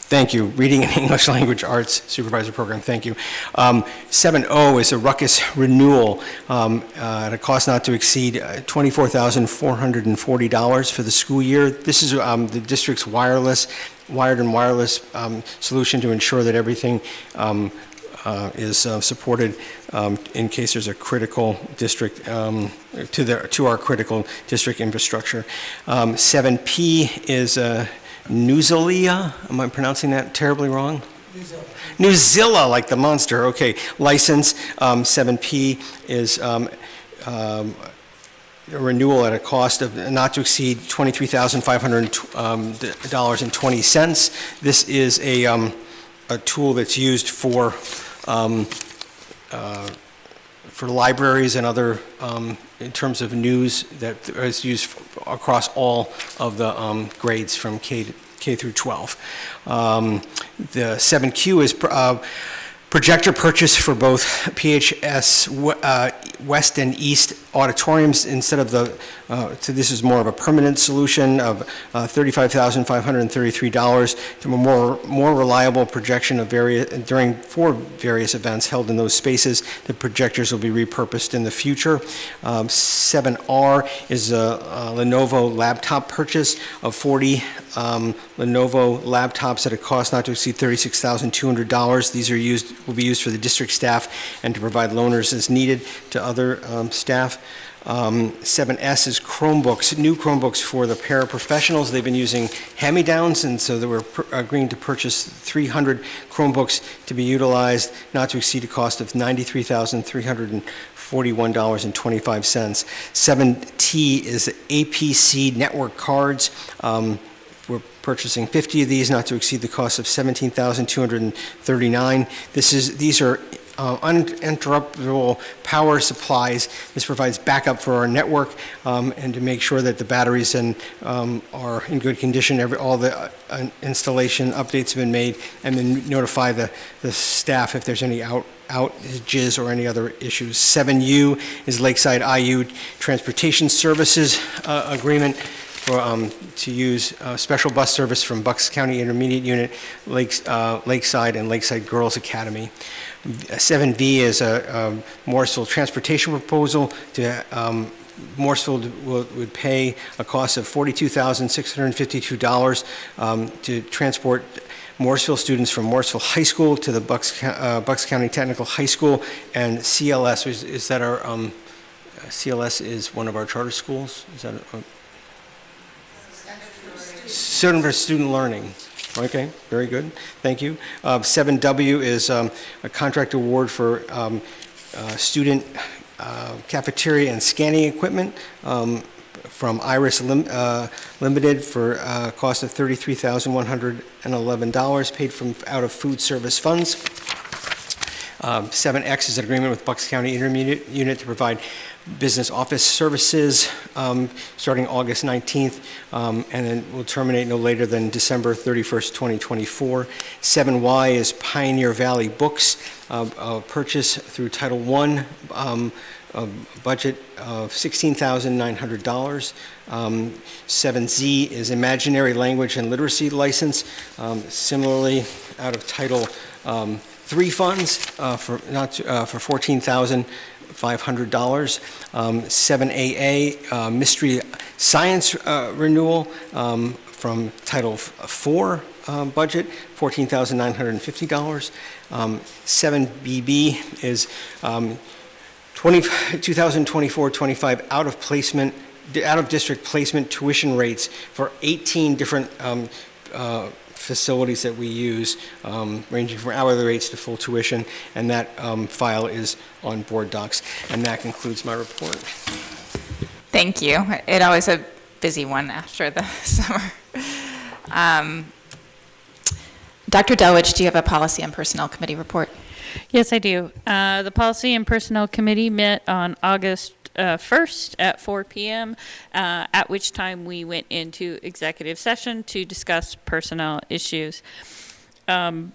Thank you. Reading and English Language Arts Supervisor Program, thank you. 7O is a Ruckus renewal at a cost not to exceed $24,440 for the school year. This is the district's wired and wireless solution to ensure that everything is supported in case there's a critical district, to our critical district infrastructure. 7P is Newzilla. Am I pronouncing that terribly wrong? Newzilla, like the monster. Okay, license. 7P is a renewal at a cost of not to exceed $23,500.20. This is a tool that's used for libraries and other, in terms of news, that is used across all of the grades from K through 12. The 7Q is projector purchase for both PHS West and East auditoriums instead of the, so this is more of a permanent solution of $35,533 to a more reliable projection of for various events held in those spaces. The projectors will be repurposed in the future. 7R is a Lenovo laptop purchase of 40 Lenovo laptops at a cost not to exceed $36,200. These will be used for the district staff and to provide loaners as needed to other staff. 7S is Chromebooks, new Chromebooks for the paraprofessionals. They've been using hand-me-downs, and so they were agreeing to purchase 300 Chromebooks to be utilized, not to exceed a cost of $93,341.25. 7T is APC network cards. We're purchasing 50 of these, not to exceed the cost of $17,239. These are uninterruptible power supplies. This provides backup for our network and to make sure that the batteries are in good condition. All the installation updates have been made, and then notify the staff if there's any outages or any other issues. 7U is Lakeside IU Transportation Services Agreement to use special bus service from Bucks County Intermediate Unit, Lakeside, and Lakeside Girls Academy. 7V is a Morrisville transportation proposal to Morrisville would pay a cost of $42,652 to transport Morrisville students from Morrisville High School to the Bucks County Technical High School, and CLS is that our CLS is one of our charter schools. Is that Center for Student Learning? Okay, very good. Thank you. 7W is a contract award for student cafeteria and scanning equipment from Iris Limited for a cost of $33,111 paid from out of food service funds. 7X is an agreement with Bucks County Intermediate Unit to provide business office services starting August 19th, and then will terminate no later than December 31st, 2024. 7Y is Pioneer Valley Books, purchase through Title I, a budget of $16,900. 7Z is Imaginary Language and Literacy License, similarly out of Title III funds for $14,500. 7AA, Mystery Science renewal from Title IV budget, $14,950. 7BB is 2024-25 out-of-district placement tuition rates for 18 different facilities that we use, ranging from hourly rates to full tuition, and that file is on board docs. And that concludes my report. Thank you. It always a busy one after the summer. Dr. Delwich, do you have a Policy and Personnel Committee report? Yes, I do. The Policy and Personnel Committee met on August 1st at 4 p.m., at which time we went into executive session to discuss personnel issues.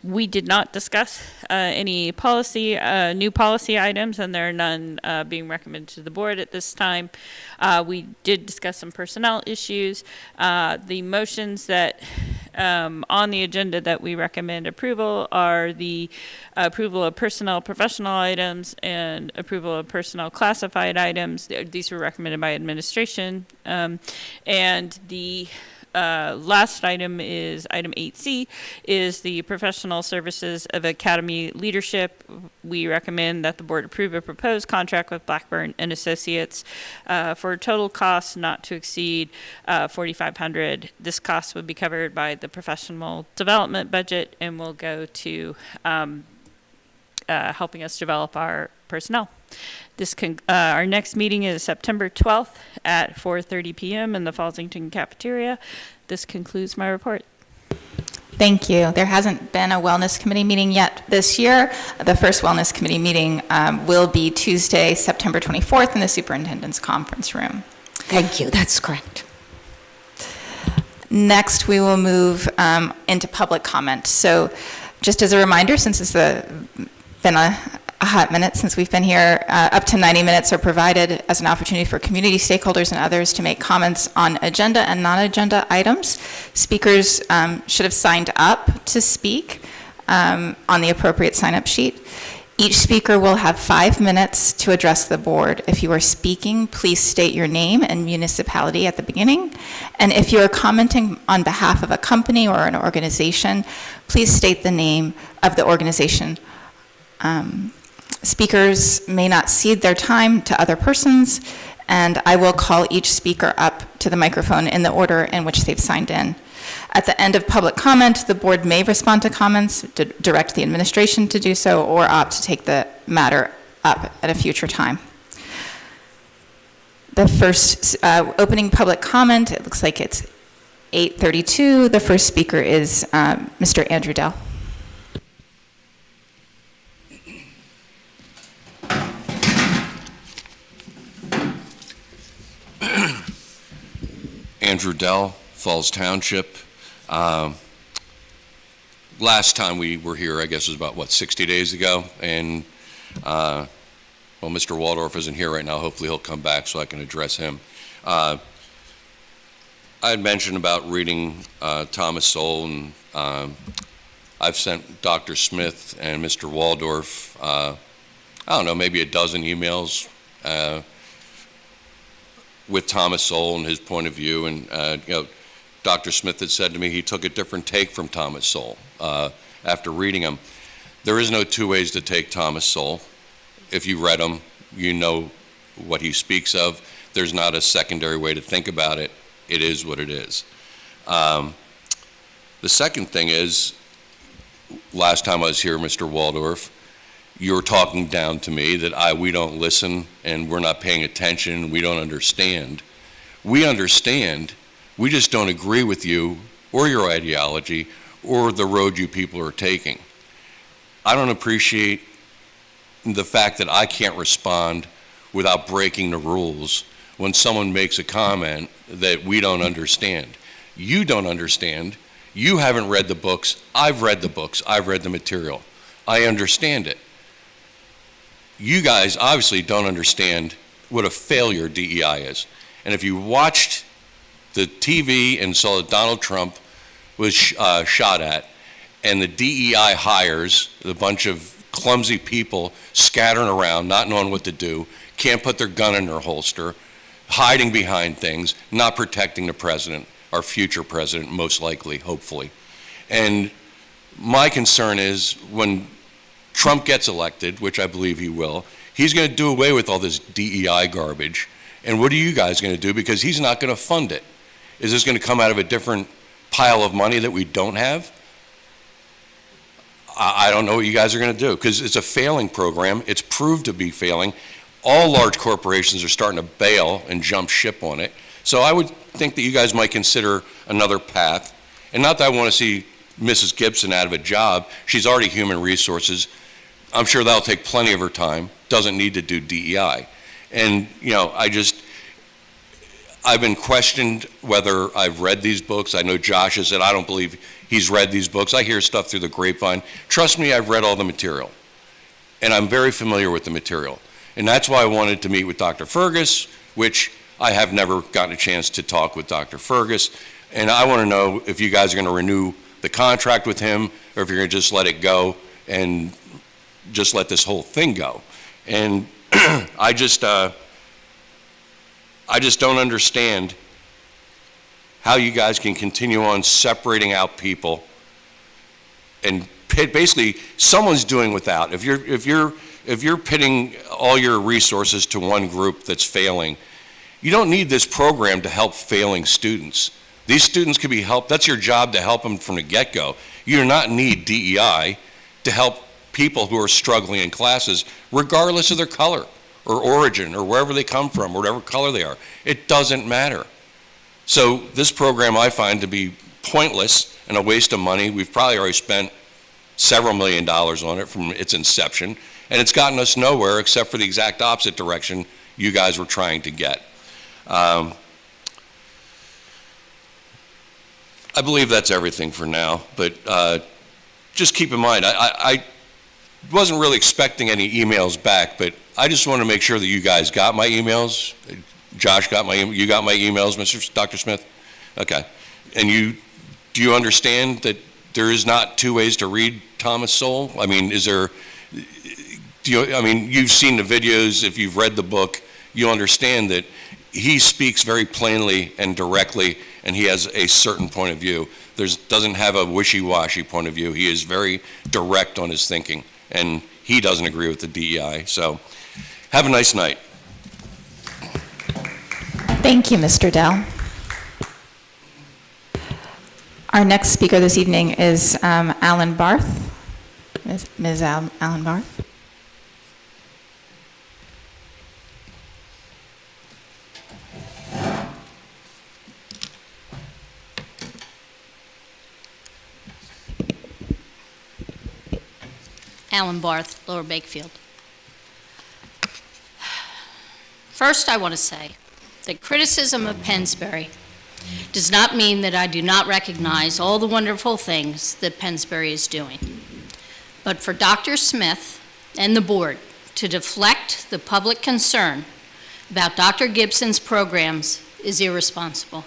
We did not discuss any new policy items, and there are none being recommended to the board at this time. We did discuss some personnel issues. The motions that on the agenda that we recommend approval are the approval of personnel professional items and approval of personnel classified items. These were recommended by administration. And the last item is item 8C, is the professional services of academy leadership. We recommend that the board approve a proposed contract with Blackburn and Associates for a total cost not to exceed $4,500. This cost would be covered by the professional development budget and will go to helping us develop our personnel. Our next meeting is September 12th at 4:30 p.m. in the Fallsington cafeteria. This concludes my report. Thank you. There hasn't been a Wellness Committee meeting yet this year. The first Wellness Committee meeting will be Tuesday, September 24th in the Superintendent's Conference Room. Thank you, that's correct. Next, we will move into public comment. So just as a reminder, since it's been a hot minute since we've been here, up to 90 minutes are provided as an opportunity for community stakeholders and others to make comments on agenda and non-agenda items. Speakers should have signed up to speak on the appropriate sign-up sheet. Each speaker will have 5 minutes to address the board. If you are speaking, please state your name and municipality at the beginning. And if you are commenting on behalf of a company or an organization, please state the name of the organization. Speakers may not cede their time to other persons, and I will call each speaker up to the microphone in the order in which they've signed in. At the end of public comment, the board may respond to comments, direct the administration to do so, or opt to take the matter up at a future time. The first opening public comment, it looks like it's 8:32. The first speaker is Mr. Andrew Dell. Andrew Dell, Falls Township. Last time we were here, I guess, was about, 60 days ago? And, Mr. Waldorf isn't here right now. Hopefully he'll come back so I can address him. I had mentioned about reading Thomas Sowell, and I've sent Dr. Smith and Mr. Waldorf, I don't know, maybe a dozen emails with Thomas Sowell and his point of view, and Dr. Smith had said to me he took a different take from Thomas Sowell after reading him. There is no two ways to take Thomas Sowell. If you read him, you know what he speaks of. There's not a secondary way to think about it. It is what it is. The second thing is, last time I was here, Mr. Waldorf, you were talking down to me that we don't listen and we're not paying attention, we don't understand. We understand, we just don't agree with you or your ideology or the road you people are taking. I don't appreciate the fact that I can't respond without breaking the rules when someone makes a comment that we don't understand. You don't understand. You haven't read the books. I've read the books. I've read the material. I understand it. You guys obviously don't understand what a failure DEI is. And if you watched the TV and saw that Donald Trump was shot at, and the DEI hires a bunch of clumsy people scattering around, not knowing what to do, can't put their gun in their holster, hiding behind things, not protecting the president, our future president, most likely, hopefully. And my concern is when Trump gets elected, which I believe he will, he's going to do away with all this DEI garbage. And what are you guys going to do? Because he's not going to fund it. Is this going to come out of a different pile of money that we don't have? I don't know what you guys are going to do, because it's a failing program. It's proved to be failing. All large corporations are starting to bail and jump ship on it. So I would think that you guys might consider another path. And not that I want to see Mrs. Gibson out of a job. She's already human resources. I'm sure that'll take plenty of her time. Doesn't need to do DEI. And, you know, I've been questioned whether I've read these books. I know Josh has said, I don't believe he's read these books. I hear stuff through the grapevine. Trust me, I've read all the material. And I'm very familiar with the material. And that's why I wanted to meet with Dr. Fergus, which I have never gotten a chance to talk with Dr. Fergus. And I want to know if you guys are going to renew the contract with him, or if you're going to just let it go and just let this whole thing go. And I just don't understand how you guys can continue on separating out people, and basically someone's doing without. If you're pitting all your resources to one group that's failing, you don't need this program to help failing students. These students can be helped. That's your job, to help them from the get-go. You do not need DEI to help people who are struggling in classes, regardless of their color or origin or wherever they come from, or whatever color they are. It doesn't matter. So this program I find to be pointless and a waste of money. We've probably already spent several $1 million on it from its inception, and it's gotten us nowhere except for the exact opposite direction you guys were trying to get. I believe that's everything for now, but just keep in mind, I wasn't really expecting any emails back, but I just want to make sure that you guys got my emails. Josh got you got my emails, Dr. Smith? Okay. And do you understand that there is not two ways to read Thomas Sowell? I mean, you've seen the videos. If you've read the book, you understand that he speaks very plainly and directly, and he has a certain point of view. Doesn't have a wishy-washy point of view. He is very direct on his thinking, and he doesn't agree with the DEI. So have a nice night. Thank you, Mr. Dell. Our next speaker this evening is Alan Barth. Ms. Alan Barth. Alan Barth, Lower Bakefield. First, I want to say that criticism of Pennsbury does not mean that I do not recognize all the wonderful things that Pennsbury is doing. But for Dr. Smith and the board to deflect the public concern about Dr. Gibson's programs is irresponsible.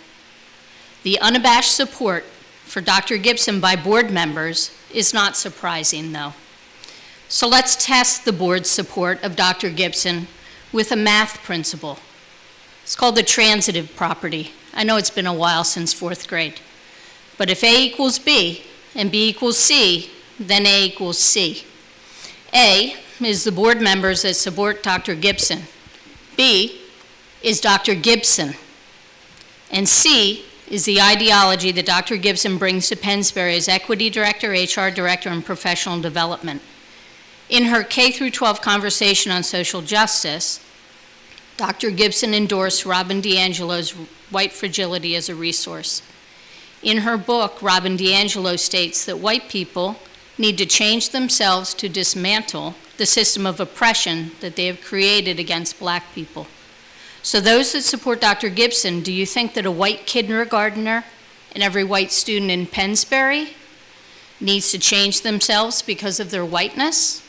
The unabashed support for Dr. Gibson by board members is not surprising, though. So let's test the board's support of Dr. Gibson with a math principle. It's called the transitive property. I know it's been a while since 4th grade. But if A equals B and B equals C, then A equals C. A is the board members that support Dr. Gibson. B is Dr. Gibson. And C is the ideology that Dr. Gibson brings to Pennsbury as Equity Director, HR Director, and Professional Development. In her K-12 conversation on social justice, Dr. Gibson endorsed Robin DiAngelo's White Fragility as a resource. In her book, Robin DiAngelo states that white people need to change themselves to dismantle the system of oppression that they have created against black people. So those that support Dr. Gibson, do you think that a white kindergartner and every white student in Pennsbury needs to change themselves because of their whiteness?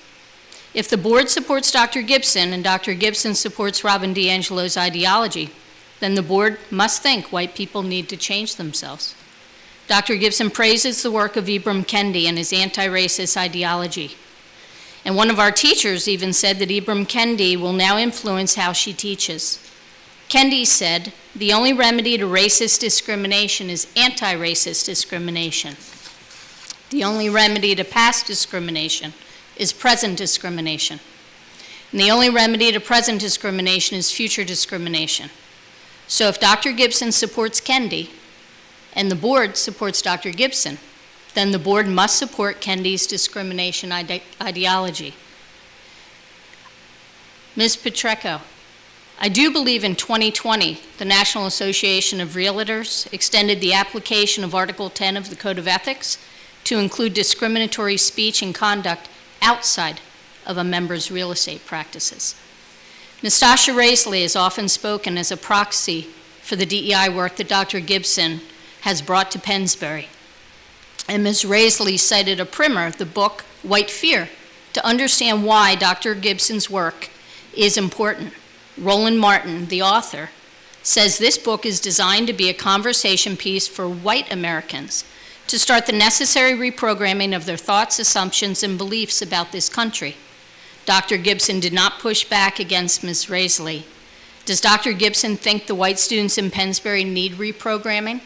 If the board supports Dr. Gibson and Dr. Gibson supports Robin DiAngelo's ideology, then the board must think white people need to change themselves. Dr. Gibson praises the work of Ibram Kendi and his anti-racist ideology. And one of our teachers even said that Ibram Kendi will now influence how she teaches. Kendi said, the only remedy to racist discrimination is anti-racist discrimination. The only remedy to past discrimination is present discrimination. And the only remedy to present discrimination is future discrimination. So if Dr. Gibson supports Kendi and the board supports Dr. Gibson, then the board must support Kendi's discrimination ideology. Ms. Petrecco, I do believe in 2020, the National Association of Realtors extended the application of Article 10 of the Code of Ethics to include discriminatory speech and conduct outside of a member's real estate practices. Nastasia Raisley has often spoken as a proxy for the DEI work that Dr. Gibson has brought to Pennsbury. And Ms. Raisley cited a primer, the book White Fear, to understand why Dr. Gibson's work is important. Roland Martin, the author, says this book is designed to be a conversation piece for white Americans to start the necessary reprogramming of their thoughts, assumptions, and beliefs about this country. Dr. Gibson did not push back against Ms. Raisley. Does Dr. Gibson think the white students in Pennsbury need reprogramming?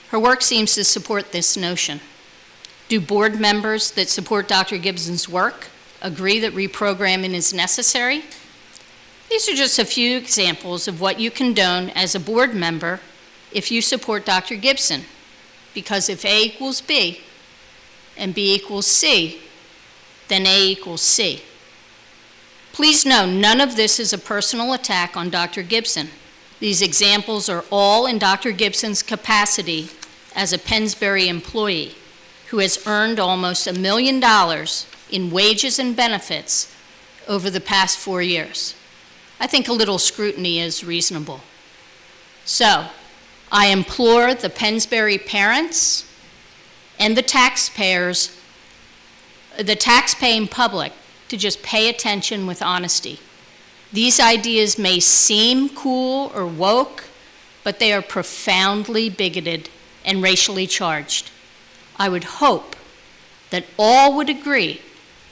Her work seems to support this notion. Do board members that support Dr. Gibson's work agree that reprogramming is necessary? These are just a few examples of what you condone as a board member if you support Dr. Gibson. Because if A equals B and B equals C, then A equals C. Please know, none of this is a personal attack on Dr. Gibson. These examples are all in Dr. Gibson's capacity as a Pennsbury employee who has earned almost $1 million in wages and benefits over the past 4 years. I think a little scrutiny is reasonable. So, I implore the Pennsbury parents and the taxpayers, the tax-paying public, to just pay attention with honesty. These ideas may seem cool or woke, but they are profoundly bigoted and racially charged. I would hope that all would agree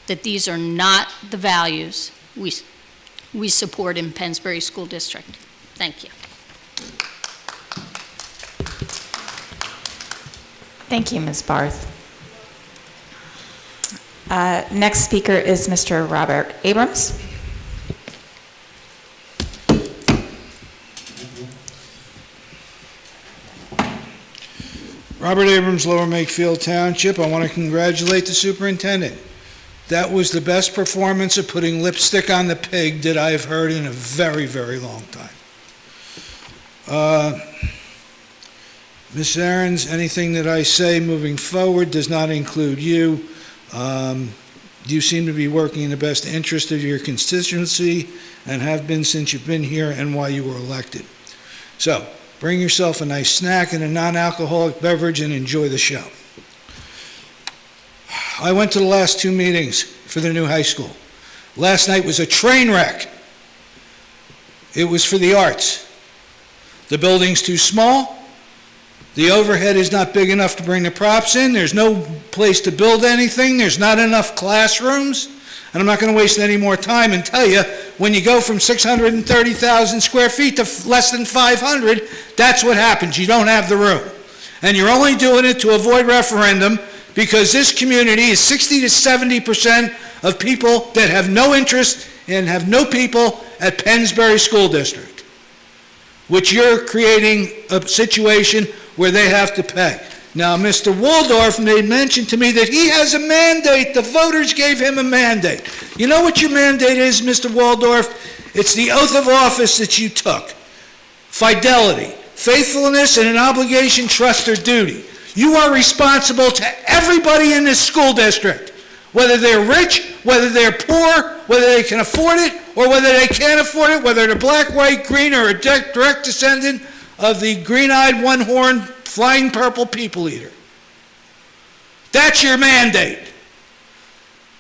that these are not the values we support in Pennsbury School District. Thank you. Thank you, Ms. Barth. Next speaker is Mr. Robert Abrams. Robert Abrams, Lower Makefield Township. I want to congratulate the superintendent. That was the best performance of putting lipstick on the pig that I've heard in a very, very long time. Ms. Aarons, anything that I say moving forward does not include you. You seem to be working in the best interest of your constituency and have been since you've been here and while you were elected. So, bring yourself a nice snack and a non-alcoholic beverage and enjoy the show. I went to the last 2 meetings for the new high school. Last night was a train wreck. It was for the arts. The building's too small. The overhead is not big enough to bring the props in. There's no place to build anything. There's not enough classrooms. And I'm not going to waste any more time and tell you, when you go from 630,000 square feet to less than 500, that's what happens. You don't have the room. And you're only doing it to avoid referendum because this community is 60 to 70% of people that have no interest and have no people at Pennsbury School District, which you're creating a situation where they have to pay. Now, Mr. Waldorf made mention to me that he has a mandate. The voters gave him a mandate. You know what your mandate is, Mr. Waldorf? It's the oath of office that you took. Fidelity, faithfulness, and an obligation, trust, or duty. You are responsible to everybody in this school district, whether they're rich, whether they're poor, whether they can afford it, or whether they can't afford it, whether they're black, white, green, or a direct descendant of the green-eyed, one-horned, flying purple people eater. That's your mandate.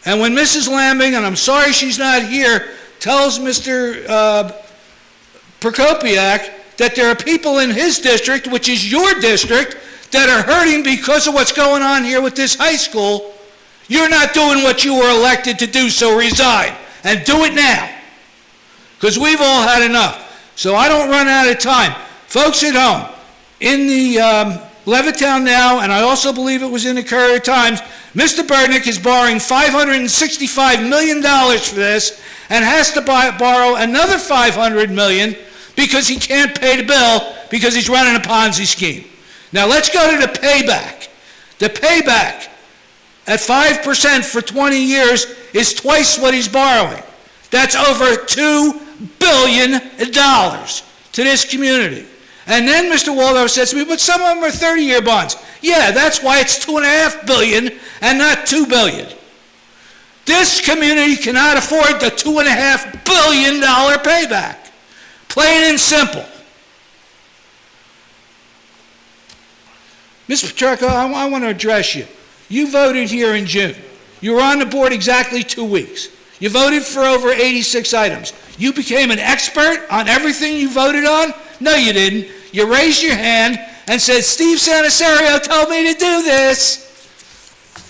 And when Mrs. Lambing, and I'm sorry she's not here, tells Mr. Prokopiak that there are people in his district, which is your district, that are hurting because of what's going on here with this high school, you're not doing what you were elected to do, so resign. And do it now. Because we've all had enough. So I don't run out of time. Folks at home, in the Levittown Now, and I also believe it was in the Courier Times, Mr. Burdick is borrowing $565 million for this and has to borrow another $500 million because he can't pay the bill because he's running a Ponzi scheme. Now let's go to the payback. The payback at 5% for 20 years is twice what he's borrowing. That's over $2 billion to this community. And then Mr. Waldorf says to me, but some of them are 30-year bonds. Yeah, that's why it's $2.5 billion and not $2 billion. This community cannot afford the $2.5 billion payback. Plain and simple. Ms. Pacheco, I want to address you. You voted here in June. You were on the board exactly 2 weeks. You voted for over 86 items. You became an expert on everything you voted on? No, you didn't. You raised your hand and said, Steve Sanasario told me to do this.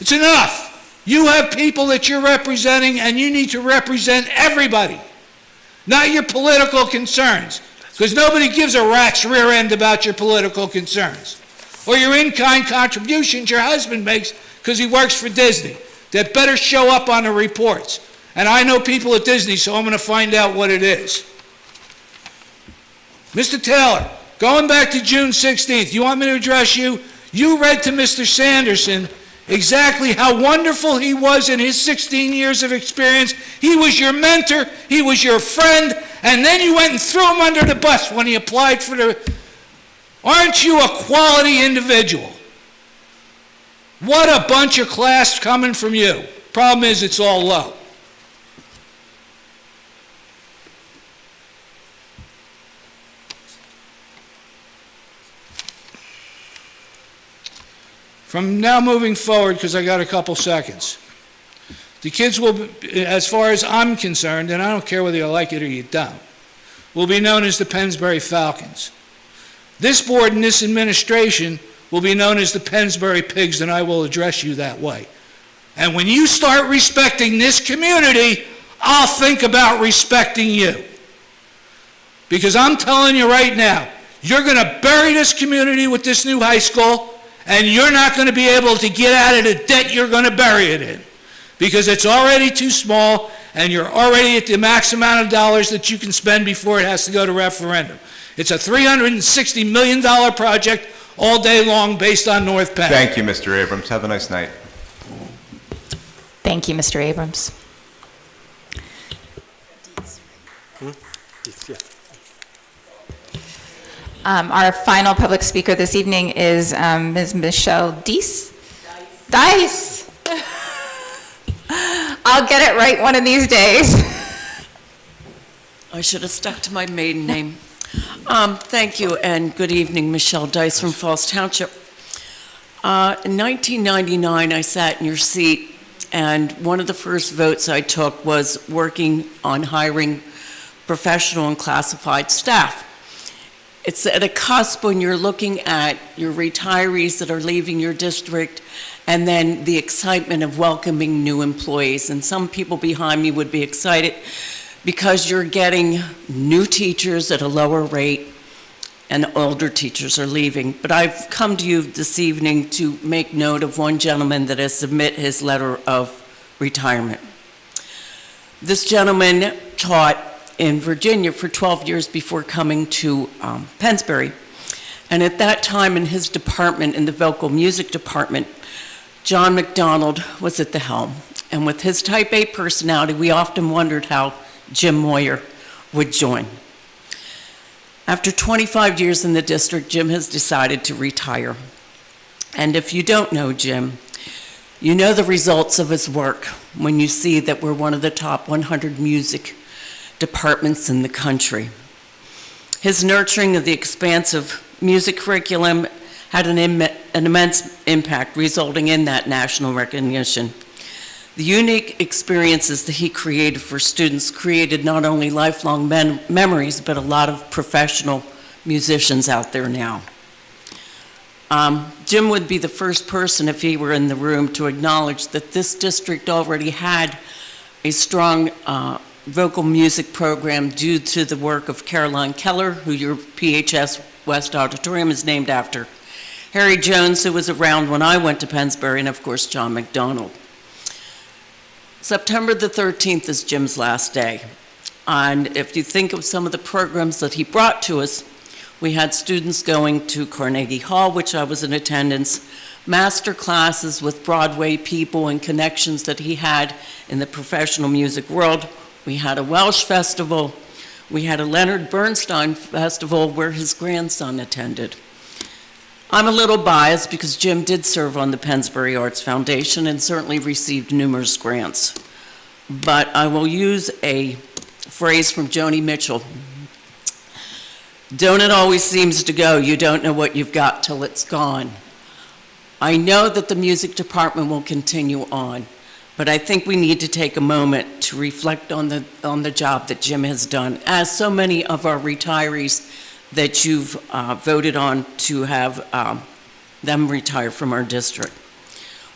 It's enough. You have people that you're representing, and you need to represent everybody, not your political concerns, because nobody gives a rat's rear end about your political concerns or your in-kind contributions your husband makes because he works for Disney that better show up on the reports. And I know people at Disney, so I'm going to find out what it is. Mr. Taylor, going back to June 16th, you want me to address you? You read to Mr. Sanderson exactly how wonderful he was in his 16 years of experience. He was your mentor, he was your friend, and then you went and threw him under the bus when he applied for the... Aren't you a quality individual? What a bunch of class coming from you. Problem is, it's all low. From now moving forward, because I got a couple seconds, the kids will, as far as I'm concerned, and I don't care whether you like it or you don't, will be known as the Pennsbury Falcons. This board and this administration will be known as the Pennsbury Pigs, and I will address you that way. And when you start respecting this community, I'll think about respecting you. Because I'm telling you right now, you're going to bury this community with this new high school, and you're not going to be able to get out of the debt you're going to bury it in. Because it's already too small, and you're already at the max amount of dollars that you can spend before it has to go to referendum. It's a $360 million project all day long based on North Penn. Thank you, Mr. Abrams. Have a nice night. Thank you, Mr. Abrams. Our final public speaker this evening is Ms. Michelle Dice. Dice. I'll get it right one of these days. I should have stuck to my maiden name. Thank you, and good evening, Michelle Dice from Falls Township. In 1999, I sat in your seat, and one of the first votes I took was working on hiring professional and classified staff. It's at a cusp when you're looking at your retirees that are leaving your district and then the excitement of welcoming new employees. And some people behind me would be excited because you're getting new teachers at a lower rate and older teachers are leaving. But I've come to you this evening to make note of one gentleman that has submitted his letter of retirement. This gentleman taught in Virginia for 12 years before coming to Pennsbury. And at that time in his department, in the vocal music department, John McDonald was at the helm. And with his type A personality, we often wondered how Jim Moyer would join. After 25 years in the district, Jim has decided to retire. And if you don't know Jim, you know the results of his work when you see that we're one of the top 100 music departments in the country. His nurturing of the expansive music curriculum had an immense impact, resulting in that national recognition. The unique experiences that he created for students created not only lifelong memories, but a lot of professional musicians out there now. Jim would be the first person, if he were in the room, to acknowledge that this district already had a strong vocal music program due to the work of Caroline Keller, who your PHS West Auditorium is named after. Harry Jones, who was around when I went to Pennsbury, and of course, John McDonald. September the 13th is Jim's last day. And if you think of some of the programs that he brought to us, we had students going to Carnegie Hall, which I was in attendance, master classes with Broadway people and connections that he had in the professional music world. We had a Welsh festival. We had a Leonard Bernstein festival where his grandson attended. I'm a little biased because Jim did serve on the Pennsbury Arts Foundation and certainly received numerous grants. But I will use a phrase from Joni Mitchell. Don't it always seems to go, you don't know what you've got till it's gone. I know that the music department will continue on, but I think we need to take a moment to reflect on the job that Jim has done, as so many of our retirees that you've voted on to have them retire from our district.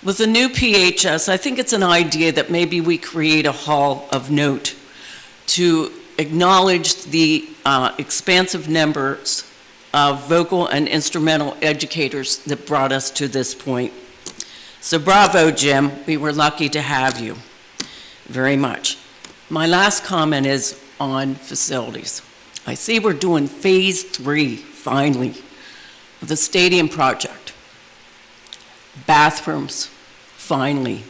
With the new PHS, I think it's an idea that maybe we create a hall of note to acknowledge the expansive numbers of vocal and instrumental educators that brought us to this point. So bravo, Jim. We were lucky to have you very much. My last comment is on facilities. I see we're doing phase 3, finally, of the stadium project. Bathrooms, finally,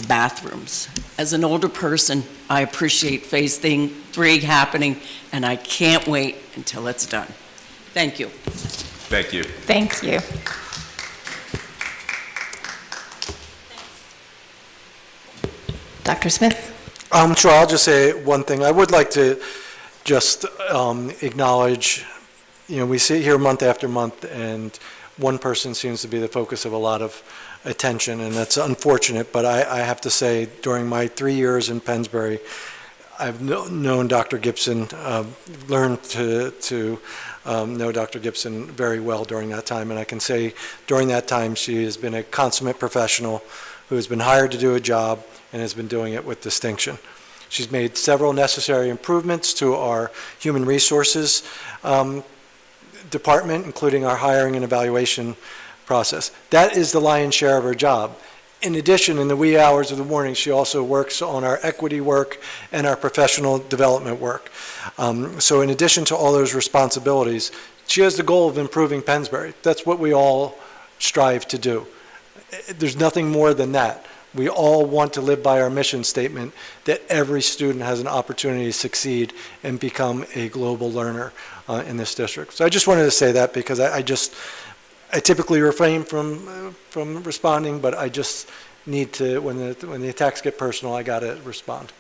bathrooms. As an older person, I appreciate phase 3 happening, and I can't wait until it's done. Thank you. Thank you. Thank you. Dr. Smith? Sure, I'll just say one thing. I would like to just acknowledge, we sit here month after month, and one person seems to be the focus of a lot of attention, and that's unfortunate, but I have to say, during my 3 years in Pennsbury, I've known Dr. Gibson, learned to know Dr. Gibson very well during that time, and I can say during that time she has been a consummate professional who has been hired to do a job and has been doing it with distinction. She's made several necessary improvements to our human resources department, including our hiring and evaluation process. That is the lion's share of her job. In addition, in the wee hours of the morning, she also works on our equity work and our professional development work. So in addition to all those responsibilities, she has the goal of improving Pennsbury. That's what we all strive to do. There's nothing more than that. We all want to live by our mission statement that every student has an opportunity to succeed and become a global learner in this district. So I just wanted to say that because I typically refrain from responding, but I just need to, when the attacks get personal, I gotta respond.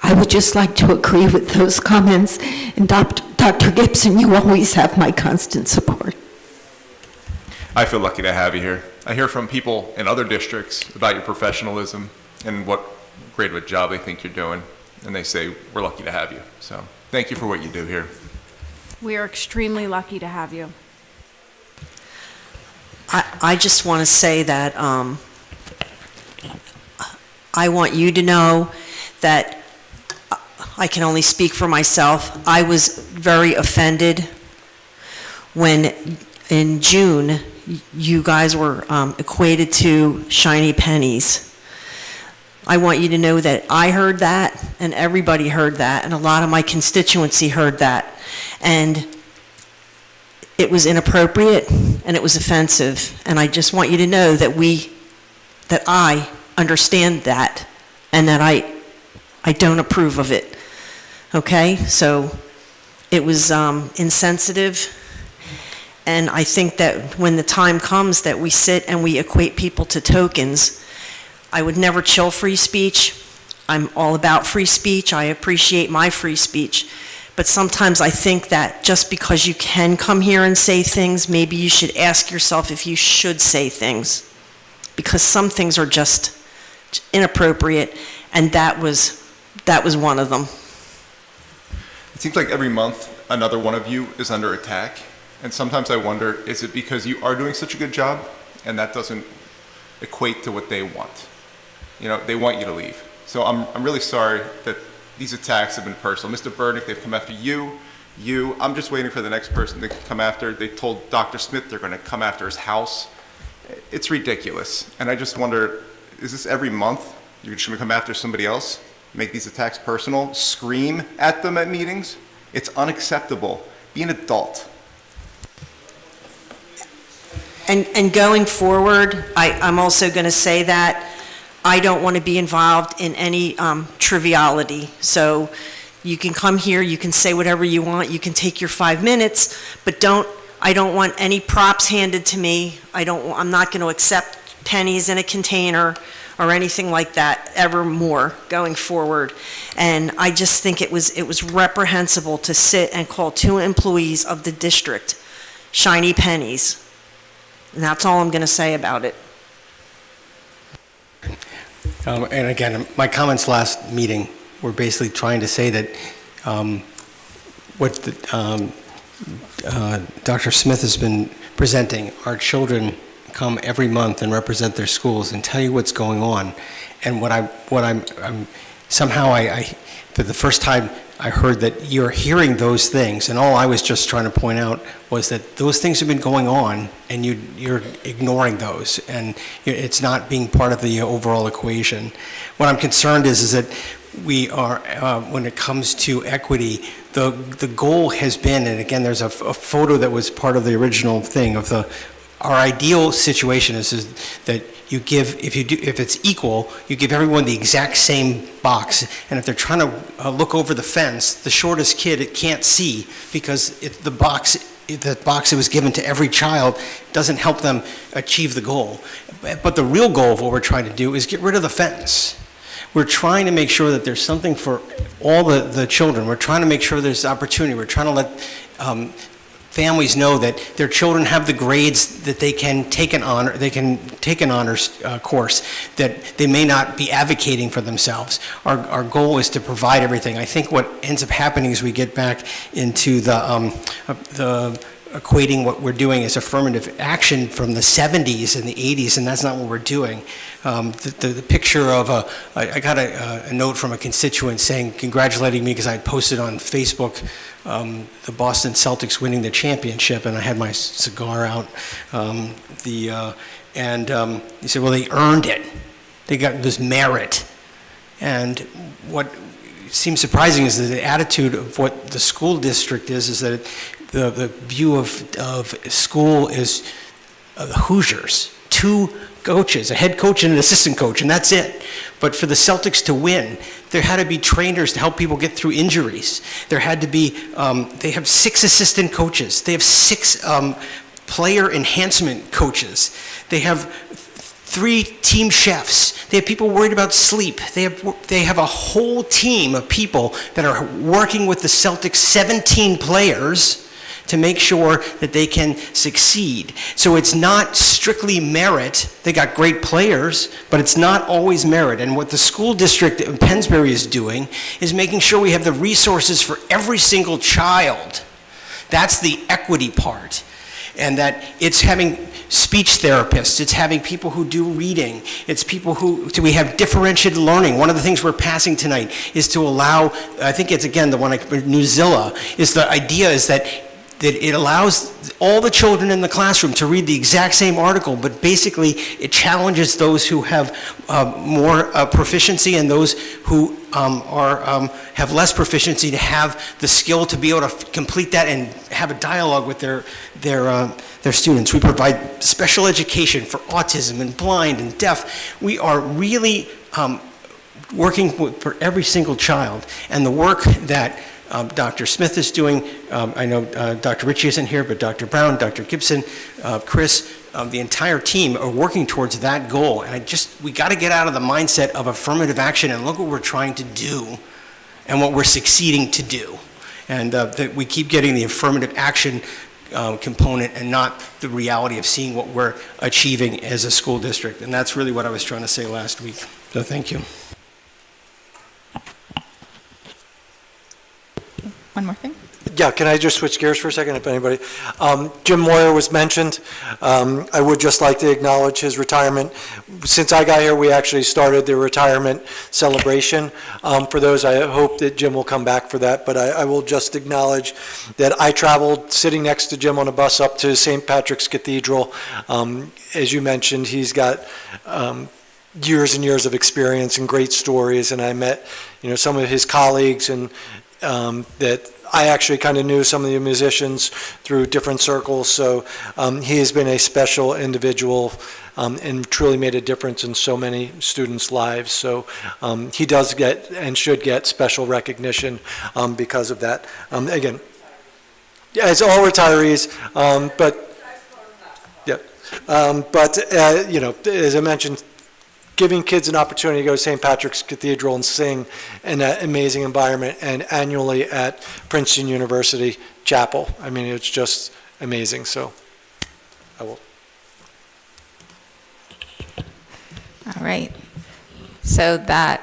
I would just like to agree with those comments. And Dr. Gibson, you always have my constant support. I feel lucky to have you here. I hear from people in other districts about your professionalism and what great of a job they think you're doing, and they say, we're lucky to have you. So thank you for what you do here. We are extremely lucky to have you. I just want to say that I want you to know that I can only speak for myself. I was very offended when in June you guys were equated to shiny pennies. I want you to know that I heard that and everybody heard that and a lot of my constituency heard that. And it was inappropriate and it was offensive, and I just want you to know that I understand that and that I don't approve of it. Okay? So it was insensitive, and I think that when the time comes that we sit and we equate people to tokens, I would never chill free speech. I'm all about free speech. I appreciate my free speech. But sometimes I think that just because you can come here and say things, maybe you should ask yourself if you should say things. Because some things are just inappropriate, and that was one of them. It seems like every month another one of you is under attack, and sometimes I wonder, is it because you are doing such a good job and that doesn't equate to what they want? They want you to leave. So I'm really sorry that these attacks have been personal. Mr. Burdick, they've come after you, you. I'm just waiting for the next person to come after. They told Dr. Smith they're going to come after his house. It's ridiculous. And I just wonder, is this every month? You're just going to come after somebody else, make these attacks personal, scream at them at meetings? It's unacceptable. Be an adult. And going forward, I'm also going to say that I don't want to be involved in any triviality. So you can come here, you can say whatever you want, you can take your 5 minutes, but I don't want any props handed to me. I'm not going to accept pennies in a container or anything like that ever more going forward. And I just think it was reprehensible to sit and call 2 employees of the district shiny pennies. And that's all I'm going to say about it. And again, my comments last meeting were basically trying to say that what Dr. Smith has been presenting, our children come every month and represent their schools and tell you what's going on. And somehow for the first time, I heard that you're hearing those things, and all I was just trying to point out was that those things have been going on, and you're ignoring those, and it's not being part of the overall equation. What I'm concerned is that we are, when it comes to equity, the goal has been, and again, there's a photo that was part of the original thing of our ideal situation is that you give, if it's equal, you give everyone the exact same box. And if they're trying to look over the fence, the shortest kid, it can't see because the box that was given to every child doesn't help them achieve the goal. But the real goal of what we're trying to do is get rid of the fence. We're trying to make sure that there's something for all the children. We're trying to make sure there's opportunity. We're trying to let families know that their children have the grades that they can take an honors course, that they may not be advocating for themselves. Our goal is to provide everything. I think what ends up happening is we get back into the equating what we're doing as affirmative action from the 70s and the 80s, and that's not what we're doing. The picture of I got a note from a constituent saying, congratulating me because I had posted on Facebook the Boston Celtics winning the championship, and I had my cigar out. He said, well, they earned it. They got this merit. And what seems surprising is that the attitude of what the school district is that the view of school is the Hoosiers, 2 coaches, a head coach and an assistant coach, and that's it. But for the Celtics to win, there had to be trainers to help people get through injuries. There had to be, they have 6 assistant coaches. They have 6 player enhancement coaches. They have 3 team chefs. They have people worried about sleep. They have a whole team of people that are working with the Celtics 17 players to make sure that they can succeed. So it's not strictly merit. They got great players, but it's not always merit. And what the school district in Pennsbury is doing is making sure we have the resources for every single child. That's the equity part. And that it's having speech therapists, it's having people who do reading, it's people we have differentiated learning. One of the things we're passing tonight is to allow, I think it's again the one, Newzilla, is the idea is that it allows all the children in the classroom to read the exact same article, but basically it challenges those who have more proficiency and those who have less proficiency to have the skill to be able to complete that and have a dialogue with their students. We provide special education for autism and blind and deaf. We are really working for every single child, and the work that Dr. Smith is doing, I know Dr. Ritchie isn't here, but Dr. Brown, Dr. Gibson, Chris, the entire team are working towards that goal. And we got to get out of the mindset of affirmative action and look what we're trying to do and what we're succeeding to do. And that we keep getting the affirmative action component and not the reality of seeing what we're achieving as a school district. And that's really what I was trying to say last week. So thank you. One more thing? Yeah, can I just switch gears for a second, if anybody? Jim Moyer was mentioned. I would just like to acknowledge his retirement. Since I got here, we actually started the retirement celebration. For those, I hope that Jim will come back for that, but I will just acknowledge that I traveled sitting next to Jim on a bus up to St. Patrick's Cathedral. As you mentioned, he's got years and years of experience and great stories, and I met, some of his colleagues, and that I actually kind of knew some of the musicians through different circles, so he has been a special individual and truly made a difference in so many students' lives. So he does get and should get special recognition because of that. Again, as all retirees, but as I mentioned, giving kids an opportunity to go to St. Patrick's Cathedral and sing in that amazing environment, and annually at Princeton University Chapel. I mean, it's just amazing, so I will. All right. So that,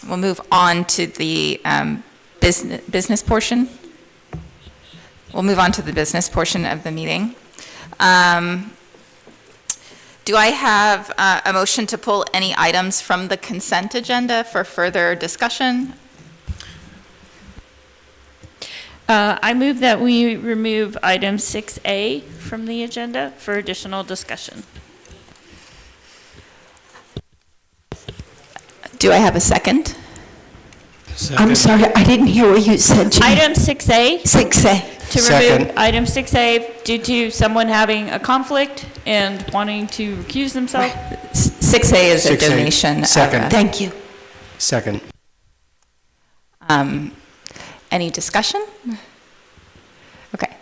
we'll move on to the business portion. We'll move on to the business portion of the meeting. Do I have a motion to pull any items from the consent agenda for further discussion? I move that we remove item 6A from the agenda for additional discussion. Do I have a second? I'm sorry, I didn't hear what you said, Jim. Item 6A. 6A. To Second. remove item 6A due to someone having a conflict and wanting to recuse themselves. 6A is a 6A. donation. Second. Thank you. Second. Any discussion? Okay.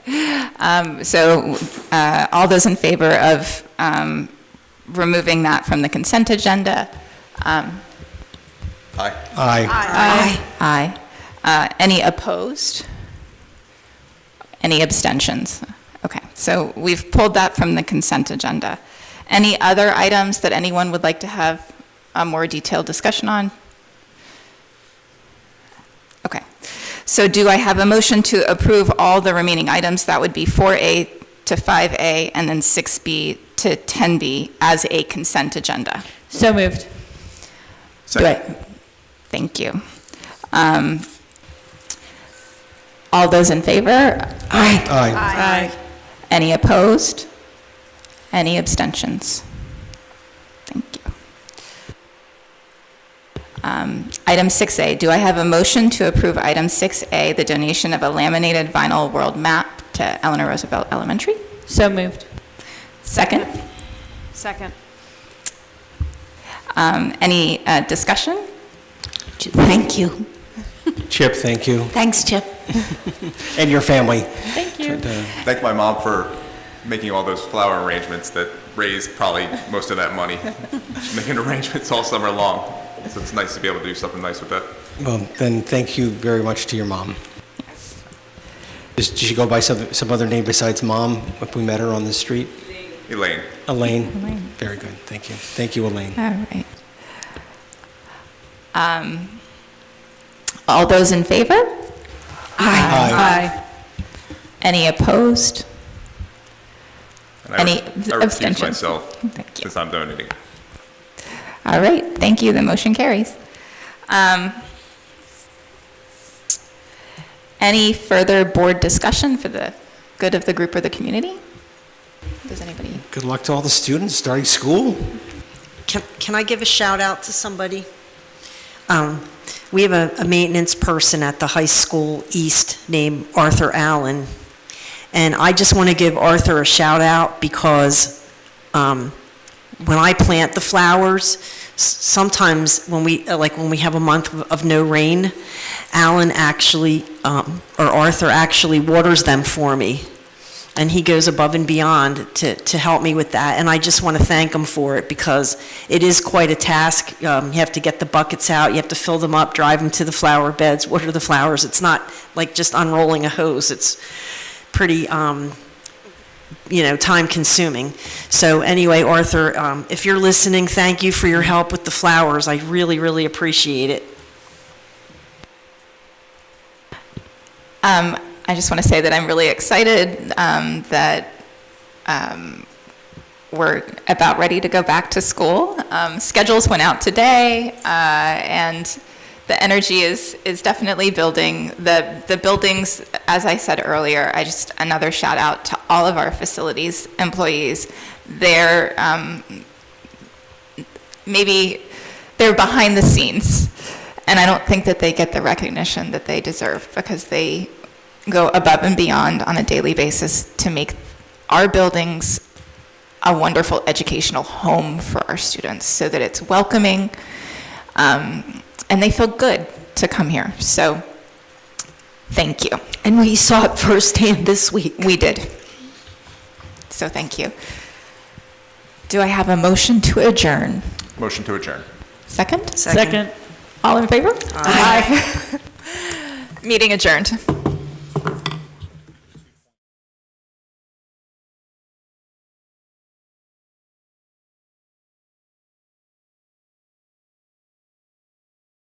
All those in favor of removing that from the consent agenda? Aye. Aye. Aye. Any opposed? Any abstentions? Okay, so we've pulled that from the consent agenda. Any other items that anyone would like to have a more detailed discussion on? Okay, so do I have a motion to approve all the remaining items? That would be 4A to 5A and then 6B to 10B as a consent agenda. So moved. Thank you. All those in favor? Aye. Aye. Any opposed? Any abstentions? Thank you. Item 6A, do I have a motion to approve item 6A, the donation of a laminated vinyl world map to Eleanor Roosevelt Elementary? So moved. Second? Second. Any discussion? Thank you. Chip, thank you. Thanks, Chip. And your family. Thank you. Thank my mom for making all those flower arrangements that raised probably most of that money. She's making arrangements all summer long, so it's nice to be able to do something nice with that. Well, then thank you very much to your mom. Yes. Did she go by some other name besides Mom if we met her on the street? Elaine. Elaine? Very good. Thank you. Thank you, Elaine. All right. All those in favor? Aye. Any opposed? And Any I recuse abstentions? myself Thank you. since I'm donating. All right, thank you. The motion carries. Any further board discussion for the good of the group or the community? Does anybody? Good luck to all the students starting school. Can I give a shout out to somebody? We have a maintenance person at the high school east named Arthur Allen. And I just want to give Arthur a shout out because when I plant the flowers, sometimes when we have a month of no rain, Alan actually, or Arthur actually waters them for me. And he goes above and beyond to help me with that. And I just want to thank him for it because it is quite a task. You have to get the buckets out, you have to fill them up, drive them to the flower beds, water the flowers. It's not like just unrolling a hose. It's pretty, time consuming. So anyway, Arthur, if you're listening, thank you for your help with the flowers. I really, really appreciate it. I just want to say that I'm really excited that we're about ready to go back to school. Schedules went out today, and the energy is definitely building. The buildings, as I said earlier, another shout out to all of our facilities employees. They're maybe they're behind the scenes, and I don't think that they get the recognition that they deserve, because they go above and beyond on a daily basis to make our buildings a wonderful educational home for our students, so that it's welcoming, and they feel good to come here. So thank you. And we saw it firsthand this week. We did. So thank you. Do I have a motion to adjourn? Motion to adjourn. Second? Second. All in favor? Aye. Meeting adjourned.